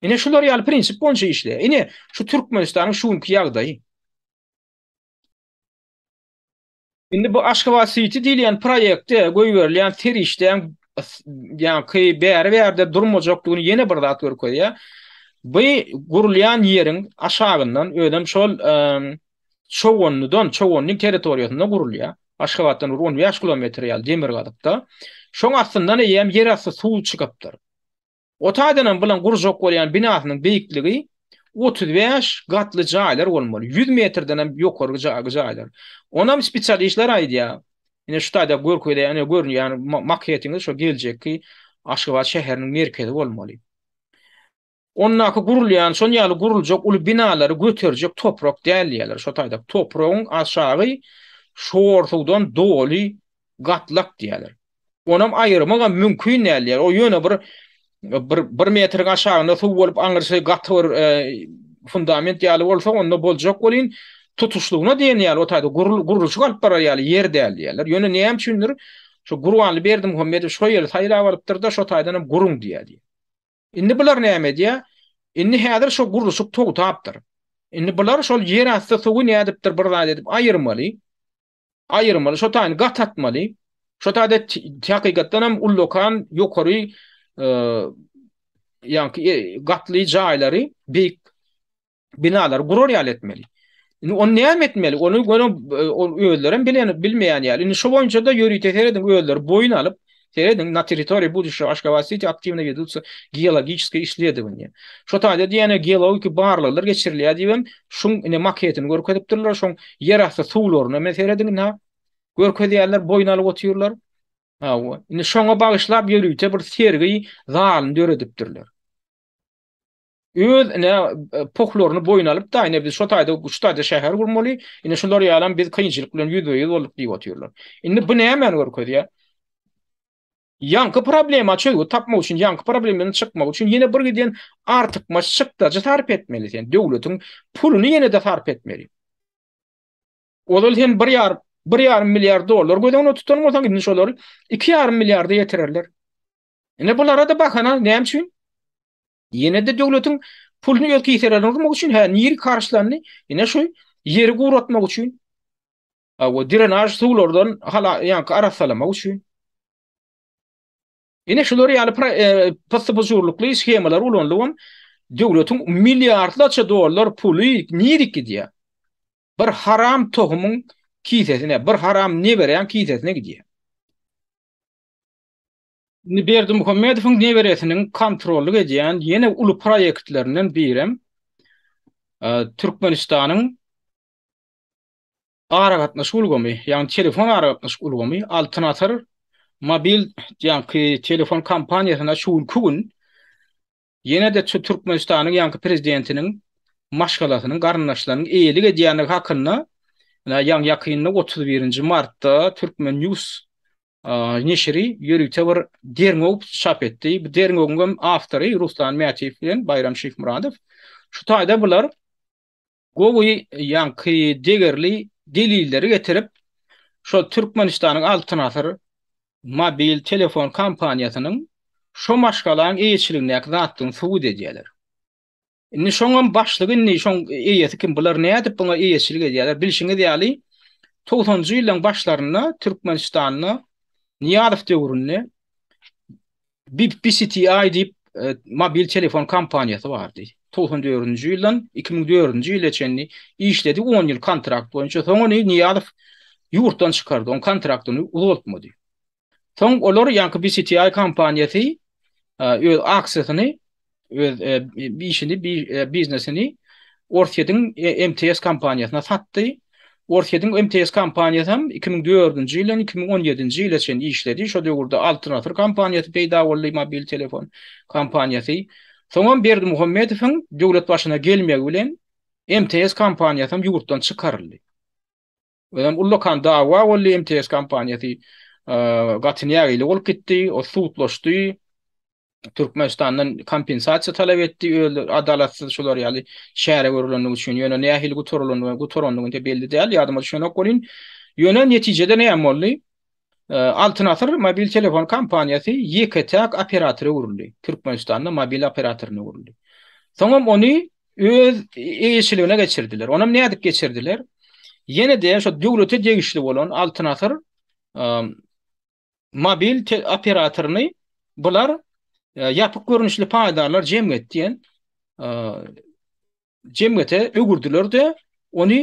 Ine şular ýaly prinsip boýunça işleýär. Ine şu Türkmenistanyň şuňky ýagdaýy. Indi bu Aşgabat City diýilen proýekde goýberlen terişden ýa-ni bäri-bärde durmajaklygyny ýene bir zat görkezýär. Bu gurulýan ýeriň aşagyndan ödem şol Çowonnyň territoriýasynda gurulýar. Aşgabatdan 15 kilometr ýaly demir gadykda. Şoň astyndan ýem yer asty suw çykypdyr. O taýdanam bilen gurjak bolýan binasynyň beýikligi 35 gatly jaýlar bolmaly. 100 metrden hem ýokary jaýlar. Onam spesialistler aýdýar. Ine şu taýda görkezde ýani görünýär maketiňiz şo geljekki Aşgabat şäheriniň merkezi bolmaly. Onnaki gurulýan, şon ýaly guruljak uly binalary göterjek toprak dälýärler. Şo taýda topragyň aşagy şortudan doly gatlak diýerler. Onam aýyrmaga mümkin dälýär. O ýöne bir metr aşağında suw bolup aňyrsy gatyr fundament ýaly bolsa onda boljak bolyn tutuşlugyna diýenýär. O taýda gurulşy alyp barar ýaly yer dälýärler. Ýöne näme üçindir? Şu gurwanly berdim Muhammedow şo ýerde taýlap alypdyr da şo taýdan gurun diýýär. Indi bular näme diýär? Indi häzir şo gurulşy togtapdyr. Indi bular şol yer asty suwy nädipdir bir zat edip aýyrmaly. Aýyrmaly, şo taýny gatatmaly. Şo taýda hakykatdan hem ullokan ýokary ýa-ni gatly jaýlary, beýik binalar gurar ýaly etmeli. Indi onu näme etmeli? Onu öýlerim bilmeýän ýaly. Indi şo boýunça da ýörüýte seredin öýler boyun alyp seredin na territoriýa budyşy Aşgabat City aktivna ведутся geologiskiy işledýär. Şo taýda diýene geologik barlyklar geçirilýär diýem, şoň ine maketini görkezipdirler, şoň yer asty suwlaryny meseredin na görkezýärler, boyun alyp oturýarlar. Indi şoňa bagyşlap ýörüýte bir sergi zalyny döredipdirler. Öz poklaryny boyun alyp da ine biz şo taýda şäher gurmaly, ine şolar ýalan biz kynçylyk bilen ýüzüýüz bolup diýip oturýarlar. Indi bu näme görkezýär? Ýanky problema çögü tapmak üçin, ýanky problemden çykmak üçin ýene bir giden artyk maşykda sarf etmeli. Sen döwletiň puluny ýene de sarf etmeli. Olal sen 1,5 milyar dolar goýdan tutan bolsaň indi şolar 2,5 milyarda ýetirerler. Ine bulara da bakana näme üçin? Ýene de döwletiň puluny ýökýärler urmak üçin, nir karşylandy. Ine şu ýeri guratmak üçin. O drenaj suwlardan hala ýanky arasalamak üçin. Ine şular ýaly pastypajurlukly schemalar ulanlygam döwletiň milliardlarça dolar puly niriki diýär. Bir haram tohumyň kisesine, bir haram neberýän kisesine gidýär. Berdim Muhammedowyň neberesiniň kontrolly edýän ýene uly proýektlerinden birem Türkmenistanyň aragatnaş ulgamy, ýani telefon aragatnaş ulgamy Altynatyr mobil ýa-ni telefon kampaniýasyna şuňky gün ýene de Türkmenistanyň ýa-ni prezidentiniň maşgalasynyň garnaşlarynyň eýelik edýänligi hakyna ýakynda 31 martda Türkmen News neşri ýörükde bir derňöw çap etdi. Bu derňöwüň awtory Ruslan Mätiýew bilen Bayram Şeýhmuradow. Şu taýda bular gowy ýa-ni degerli delilleri getirip şo Türkmenistanyň Altynatyr mobil telefon kampaniýasynyň şo maşgalaryň eýetçiligine zatdyň subut edýärler. Indi şoňam başlygy şoň eýeti kim bular nädip buňa eýetçilik edýärler bilşiňiz ýaly 90-njy ýyllaryň başlaryna Türkmenistanyň Niýazow döwründe BCTI diýip mobil telefon kampaniýasy bardy. 94-njy ýyldan 2004-njy ýyla çenli işledi 10 ýyl kontrakt boýunça. Soňra Niýazow ýurtdan çykardy. O kontraktyny uzatmady. Soň olar ýa-ni BCTI kampaniýasy öz aksiýasyny, öz işini, biznesini Ortiýetin MTS kampaniýasyna satdy. Ortiýetin MTS kampaniýasy hem 2004-nji ýyldan 2017-nji ýyla çen işledi. Şo döwürde Altynatyr kampaniýasy peýda boldy, mobil telefon kampaniýasy. Soňam Berdi Muhammedowyň döwlet başyna gelmegi bilen MTS kampaniýasy hem ýurtdan çykaryldy. Hem ullokan dawa boldy MTS kampaniýasy gatynýagy bolup gitdi, o suwtlaşdy. Türkmenistandan kompensasiýa talap etdi, adalatsyz şolar ýaly şähere görülenligi üçin ýöne nähili gutoranlygy belli däl, ýadyma düşenok bolyn. Ýöne netijede näme boldy? Altınasır mobil telefon kampanyası YKTAK operatörü vuruldu. Türkmenistan'da mobil operatörüne vuruldu. Tamam onu öz eşliğine geçirdiler. Ona ne edip geçirdiler? Yine de şu devlete değişli olan Altınasır mobil operatörünü bular yapık görünüşlü paydarlar cemiyet diyen e, cemiyete ögürdüler de onu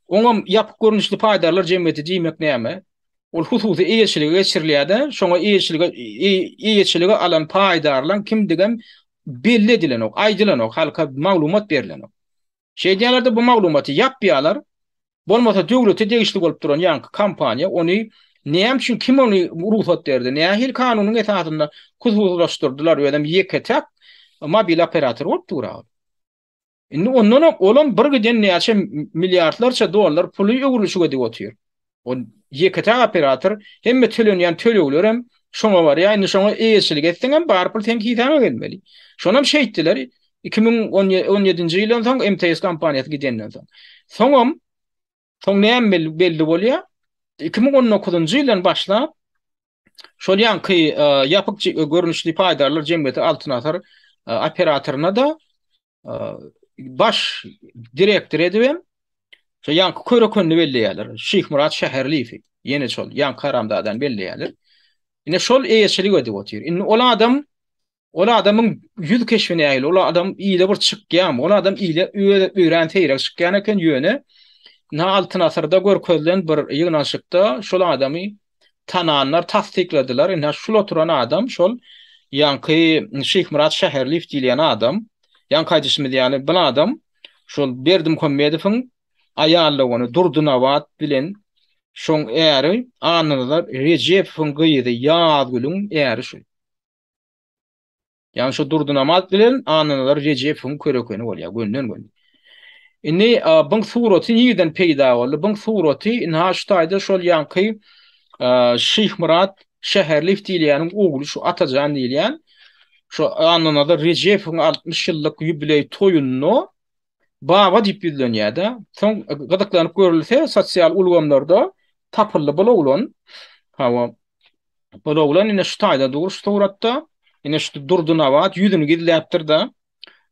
ona yapık görünüşlü paydarlar cemiyeti demek neyme? Ol hususi iyiçiligi geçirilýärde, şoňa iyiçiligi alan paýdarlaryň kimdigem belli edilen ok, aýdylan ok, halka maglumat berilen ok. Şeýdýärlerde bu maglumaty ýapýarlar, bolmasa döwlete degişli bolup duran ýanky kampaniýa ony näme üçin kim ony ruhsat berdi? Nähil kanunyň esasynda hususlaşdyrdylar we adam ýeketek mobil operator bolup durar. Indi ondan olan bir giden näçe milliardlarça dollar puly öwrülüşige edip otýar. O ýekete operator hemme tölenýän tölegler hem şoňa bar ýa-ni şoňa eýetçilik etdiň hem bar pul tenkidana gelmeli. Şonam şeýtdiler 2017-nji ýyldan soň MTS kampaniýasy gidenden soň. Soňam soň näme belli bolýar? 2019-njy ýyldan başlap şol ýanky ýapyk görnüşli paýdarlar jemgyýeti Altınasar operatoruna da baş direktor edibem. Şo ýanky körekönli belliýärler. Şeyh Murat Şäherliýew ýene şol ýanky Karamdadan belliýärler. Ine şol eýetçilik edip otýar. Indi ol adamyň ýüz keşfine ýaýyl, ol adam ýyla bir çykýan, ol adam ýyla öýrän teýrek çykýan eken ýöne. Na Altınasarda görkezlen bir ýygnanşykda şol adamy tananlar tasdiklediler. Ine şol oturan adam şol ýanky Şeyh Murat Şäherliýew diýilen adam. Ýanky aýdysmy diýýär, bu adam şol Berdim Kommedowyň ayarlagyny Durdunawat bilen şoň äri anladylar Rejepowyň gyýydy ýazgulun äri şu. Ýani şu Durdunawat bilen anladylar Rejepowyň körekeni bolýar gönden gön. Indi bu suraty ýerden peýda boldy. Bu suraty inha ştaýda şol ýanky Şeyh Murat Şäherliýew diýilýän ogly şu Atajan diýilýän şu anladylar Rejepowyň 60 ýyllyk ýubiley toýuny baba diýip bilinýärde. Soň gaдаklanyp görülse sosial ulgamlarda tapylly bolaglan. Hawa bolaglan ine şu taýda dur şu suratda ine şu Durdunawat ýüzüni gidläpdir da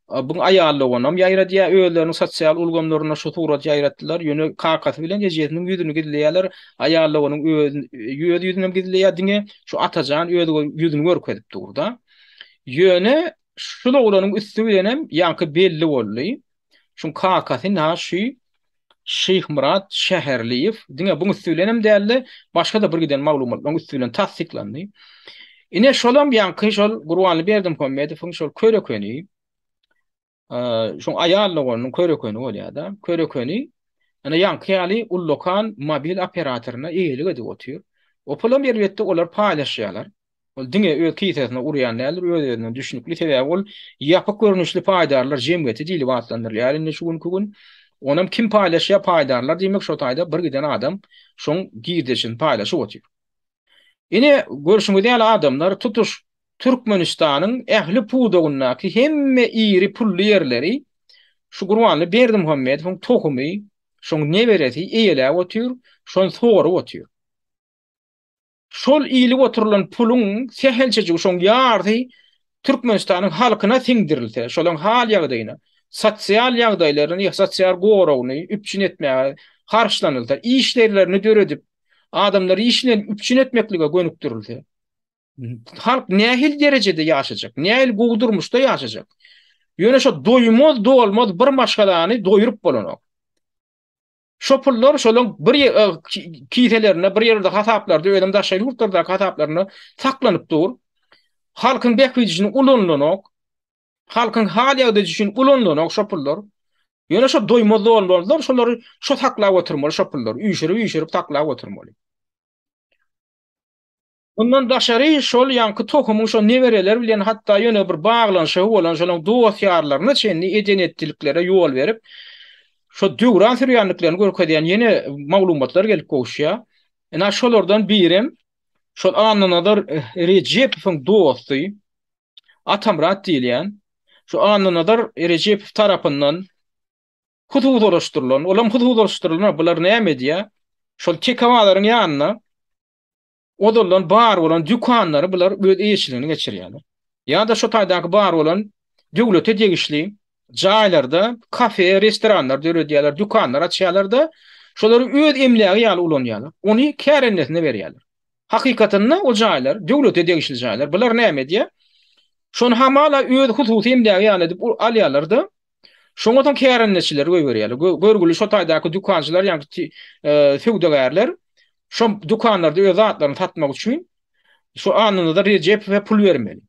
bu aýarlaganam ýaýradýa öýlerini sosial ulgamlaryna şu surat ýaýratdylar. Ýöne kakasy bilen ýejetiniň ýüzüni gidleýärler. Aýarlaganyň ýüzüni gidleýär diňe şu Atajan ýüzüni görkezip durda. Ýöne şu ulanyň üstü bilen hem ýanky belli boldy. Şun kakasy naşy Şeyh Murat Şäherliýew diňe bu üstülenem däldi. Başga da bir giden maglumatlar üstülen tasdiklandy. Ine şolam ýanky şol Gurbanly Berdim Kommedowyň şol körekeni şoň aýarlaganyň körekeni bolýar-da. Körekeni ana ýanky ýaly ullokan mobil operatoruna eýilik edip otýar. O pulam berwetde olar paýlaşýarlar. Ol diňe öz kiýsesine urýanlar, özüne düşünikli sebäp ol ýapyk görnüşli paýdarlar jemgyýeti diýilip atlandyrylýar. Indi şu gün onam kim paýlaşýar paýdarlar diýmek şo taýda bir giden adam şoň girdeşin paýlaşyp otýar. Ine görüşüňiz ýaly adamlar tutuş Türkmenistanyň ähli puwdagyna hemme iri pully ýerleri şu Gurbanly Berdim Muhammedowyň tokumy şoň nebereti eýelä otýar, şoň sorup otýar. Şol iýilip oturulan pulun sehelçe şoň ýardy Türkmenistanyň halkyna siňdirilse, şolaň hal ýagdaýyna, sosial ýagdaýlaryny, sosial gorawyny üpçün etmäge karşılanyldy. İşlerlerini döredip adamlar işini üpçün etmeklige gönükdirildi. Halk nähil derecede ýaşajak, nähil gowdurmuşda ýaşajak. Ýöne şo doýmaz, dolmaz bir başgalany doýurup bolanok. Şo pullar şolaň bir kiýtelerine bir ýerde hasaplarda, öýdem daşaýly ýurtlarda hasaplaryny saklanyp dur. Halkyň bekwijini ulanlanok, halkyň hal ýagdaýy üçin ulanlanok şo pullar. Ýöne şo doýmaz, dolmazlar şolary şo saklap oturmaly şo pullar, üýşürip saklap oturmaly. Ondan daşary şol ýanky tokumy şo nebereler bilen hatda ýöne bir baglanyşy bolan şolaň dowasýarlaryna çenli edenetdiliklere ýol berip şo döwran sürýänliklerini görkezýän ýene maglumatlar gelip gowşýar. Ena şolardan birim şol anlanadyr Rejepowyň dosty Atamrat diýilýän şu anlanadyr Rejepow tarapyndan hududlaşdyrylan, olam hududlaşdyrylan bular näme diýär? Şol kekawalaryň ýanyna Odollan bar bolan dükanlary bular öz eşligini geçirýärler. Ya da şu taýdaky bar bolan döwlete tegişli jaýlarda kafe, restoranlar döredýärler, dükanlar açýarlar da şolary öz emlägi ýaly ulanýarlar. Ony kärenletine berýärler. Hakykatynda o jaýlar döwlete tegişli jaýlar. Bular näme diýär? Şonu hamala öz hususy emlägi ýaly dip alýarlar da şoňadan kärenletçiler goýberýärler. Görgüli şu taýdaky dükançylar ýa-ni feudagärler şu dükanlarda öz zatlaryny satmak üçin şu anında da recep we pul bermeli.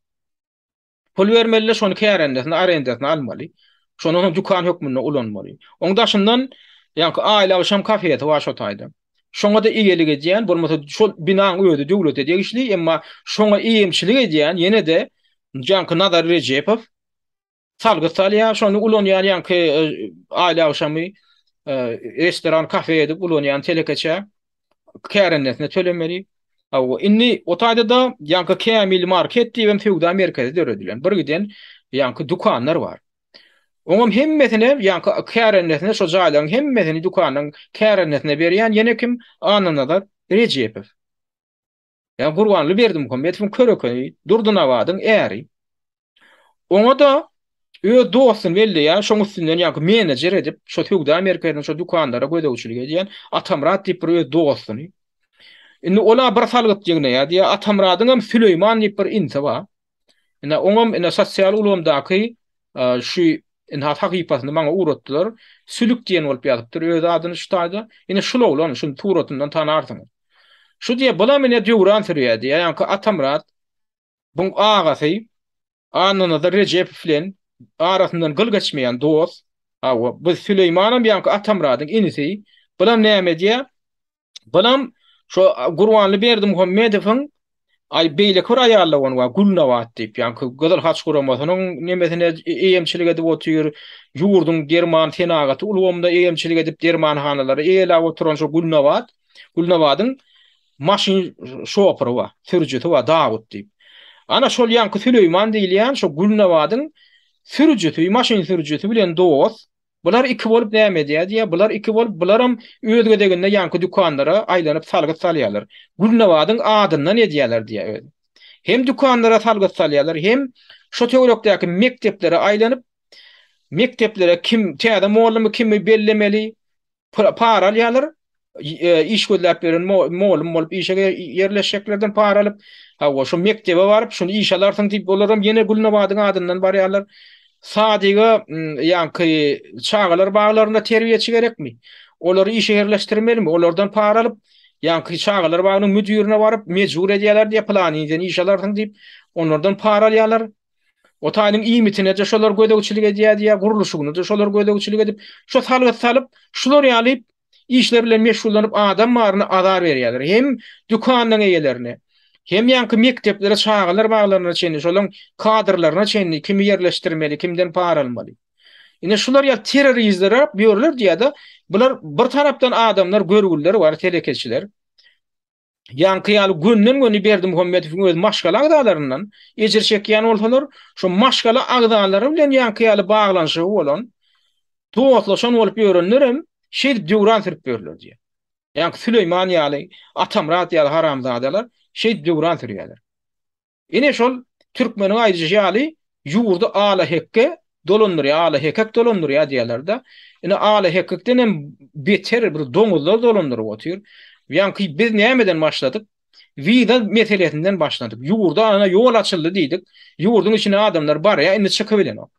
Pul bermeli şonu kärenletine, arendatine almaly. Şonu dükan hökmünde ulanmaly. Oňda şundan ýa-ni aýla şam kafeýete wa şu taýda. Şoňa da iýelik edýän, bolmasa şol binaň öýde döwlete tegişli, emma şoňa iýemçilik edýän ýene de ýa-ni Nadar Recepov salgy salýar, şonu ulanýan ýa-ni aýla şamy restoran, kafe edip ulanýan telekeçe kärenletine tölemeli. Aw inni o taýda da ýa-ni Kämil market diýen feudal merkezi döredilen bir giden ýa-ni dukanlar bar. Oňam hemmesine ýa-ni kärenletine şo jaýlaryň hemmesini dukanyň kärenletine berýän ýene kim? Anynada Recepov. Ya Gurbanly berdim kommetim köreköy durdunawadyň äri. Oňa da öz dostun belli ya, şoň üstünden ýa-ni menejer edip, şo feudal merkezden şo dukanlara gödäwçilik edýän Atamrat diýip bir öz dostuny. Indi ola bir salgyp ýegne ýa diýä Atamradyň hem Süleyman diýip bir insa bar. Indi oňam indi sosial ulgamdaky şu indi hakykatyny maňa uğratdylar. Sülük diýen bolup ýatypdyr öz adyny şu taýda. Indi şula ulan şunu turatyndan tanarsyň. Şu diýe bula mene döwran sürýär diýä. Ýa-ni Atamrat bu agasy anyny da Recep filen arasyndan gyl geçmeýän dost. Awa bu Süleymanam ýa-ni Atamradyň inisi. Bulam näme diýä? Bulam şu Gurbanly berdim Muhammedowyň ay beýle kör aýarlawan wa Gulnawat diýip ýa-ni gözel haç guramasynyň nemesine eýemçilik edip otyr, ýurdun derman tenagaty ulgamda eýemçilik edip derman hanalary eýlap oturan şu Gulnawat, Gulnawadyň maşin şopery wa, sürüjisi wa Dawud diýip. Ana şol ýa-ni Süleyman diýilýän şu Gulnawadyň sürüjisi, maşin sürüjisi bilen dost. Bular iki bolup näme diýär? Bular iki bolup bularam özge degende ýa-ni dükanlara aýlanyp salgy salýarlar. Gulnawadyň adyndan ne diýerler diýär. Hem dükanlara salgy salýarlar, hem şo töwerekdäki mekteplere aýlanyp mekteplere kim täze mollamy kimi bellemeli para alýarlar. İş gözläp beren mollum bolup işe yerleşeklerden para alyp hawa şo mektebe baryp şunu iş alarsyň diýip bolaram ýene Gulnawadyň adyndan barýarlar. Sadyga ýa-ni çağalar baglarynda terbiýeçi gerekmi? Olary işe yerleşdirmelimi? Olardan para alyp ýa-ni çağalar baglarynyň müdirine baryp mejbur edýärler diýip planyny iş alarsyň diýip onlardan para alýarlar. O taýynyň iýmitine de şolar gödäwçilik edýär diýä, guruluşyny da şolar gödäwçilik edip, şo salgy salyp, şolar ýalyp işler bilen meşgullanyp adam maryny azar berýärler. Hem dükanyň eýelerine, hem ýa-ni mekteplere çağalar baglaryna çenli, şolaryň kadrlaryna çenli, kimi yerleşdirmeli, kimden para almaly. Ine şular ýa terroristler biýerler diýä da, bular bir tarapdan adamlar görgüller bar, telekeçiler. Ýa-ni ýaly günden güni berdim Muhammedowyň öz maşgala agdalaryndan ejir çekýän bolsalar, şu maşgala agdalary bilen ýa-ni ýaly baglanşy bolan, toğatlaşan bolup ýörenlerem, şeýle döwran sürüp berler diýä. Ýa-ni Süleyman ýaly, Atamrat ýaly haramzadalar şeýle döwran sürýärler. Ine şol türkmeniň aýdyjy ýaly ýurdu ala hekke dolandyrýar, ala hekek dolandyrýar diýerler de. Ine ala hekekden hem beter bir doňuzlar dolandyryp otyr. Ýa-ni biz nämeden başladyk? Vida meselesinden başladyk. Ýurda ana ýol açyldy diýdik. Ýurdun içine adamlar barya, indi çykyp bilen o.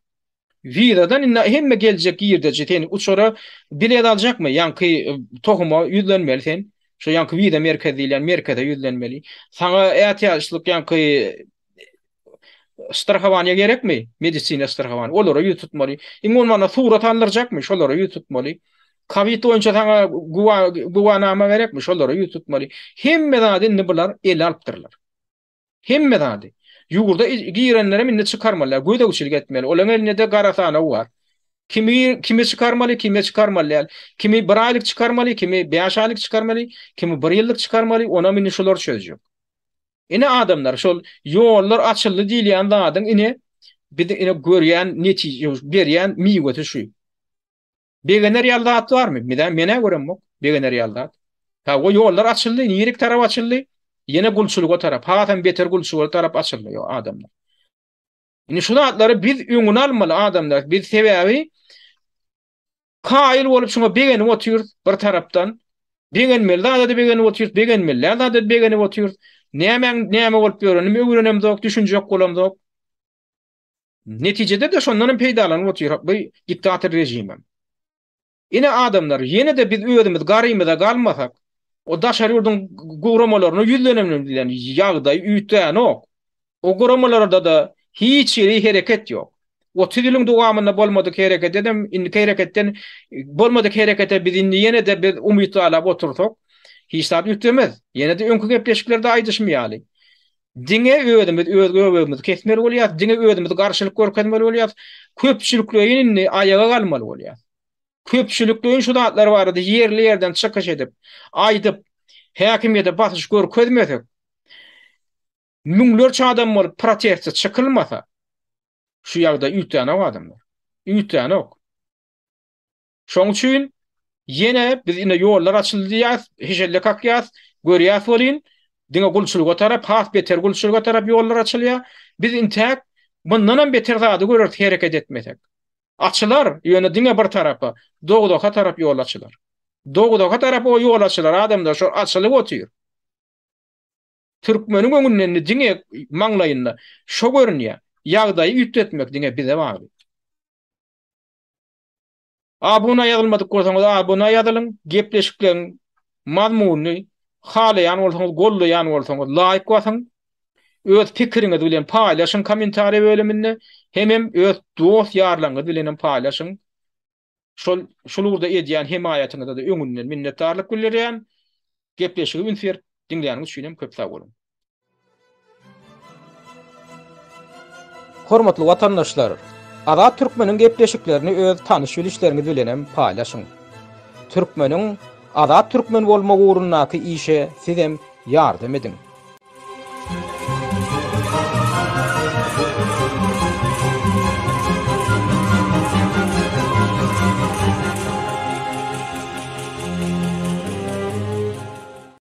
Vidadan inna hemme geljek ýerde jeteni uçora bilet aljakmy? Ýa-ni tohuma ýüzlenmeli sen. Şo ýa-ni vida merkezi bilen merkeze ýüzlenmeli. Saňa ätýaşlyk ýa-ni strahowaniýa gerekmi? Medisina strahowany. Olara ýutmaly. Iňe mana surat alyrjakmy? Şolara ýutmaly. Kavit oýunça saňa guwanama gerekmi? Şolara ýutmaly. Hemme zady bular el alypdyrlar. Hemme zady. Ýurda girenlere minne çykarmalylar, gödäwçilik etmeli. Olaň elinde de garasana bar. Kimi çykarmaly, kimi çykarmaly. Kimi bir aýlyk çykarmaly, kimi 5 aýlyk çykarmaly, kimi 1 ýyllyk çykarmaly, ona minne şolar çözjek. Ine adamlar şol ýollar açyldy diýilýän zadyň ine bir ine görýän netije berýän miýweti şu. Begener ýalda barmy? Mene görem bok. Begener ýalda. Ha o ýollar açyldy, ýerik tarap açyldy. Yine gulçuluğa tarap, hatan beter gulçuluğa tarap açılıyor adamlar. Indi şu zatları biz öňüne almaly adamlar. Biz sebäbi kail bolup şuna begeni otur bir tarapdan. Begenmeli da begeni otur, begenmeli da begeni otur. Näme bolup ýören, nime öwrenem dok, düşünje ýok bolam dok. Netijede de şondan peýdalanyp otur bu diktator rejimem. Ine adamlar yine de biz öýdümiz garymyda galmasak, o daşary ýurdun gowramalaryny ýüzlenemem bilen ýagdaý üýtän ok. O gowramalarda da hiç ýeri hereket ýok. O tüdülüň dowamyna bolmadyk hereket edem, indi hereketten bolmadyk herekete biz indi ýene de biz umyt alap otursak, hiç zat üýtmez. Ýene de öňkü gepleşiklerde aýdyşmaýaly. Diňe öwrümüz kesmeli bolýar, diňe öwrümüz garşylyk görkezmeli bolýar. Köpçüliklerini ayaga galmaly bolýar. Köpçüliklerin şu zatlar bardy, ýerli ýerden çykyş edip, aýdyp, häkimiýete basyş görkezmesek, müňlerçe adam bolup protest çykylmasa, şu ýagda üýtän adamlar. Üýtän ok. Şoň üçin yine biz ine ýollar açyldyýar, heşelle kakýar, görýär bolyn, diňe gulçuluga tarap, has beter gulçuluga tarap ýollar açylýar. Biz intäk bundan beter zady görür hereket etmesek. Açylar ýöne diňe bir tarapy, dogdoka tarap ýol açylar. Dogdoka tarap o ýol açylar, adamlar şo açylyp otyr. Türkmeniň öňünden diňe maňlaýynda şo görünýär. Ýagdaýy üýtmetmek diňe bize bar. Buna ýazylmadyk bolsaňyz, buna ýazylyň, gepleşikleň mazmuny halaýan bolsaňyz, gollaýan bolsaňyz, laýyk bolsaň, öz pikiriňizi bilen paýlaşyň kommentariýa bölüminde, hemem öz dost ýarlaryňyz bilen paýlaşyň. Şolurda edýän himayatyňyza da öňünden minnetdarlyk bildirýän. Gepleşigi ünfer dinleýäniňiz üçin köp sag bolun. Hormatly watandaşlar, Azat Türkmeniň gepleşiklerini öz tanyş bilişleriňiz bilen paýlaşyň. Türkmeniň Azat Türkmen bolmagy ugrundaky işe sizem ýardam edin.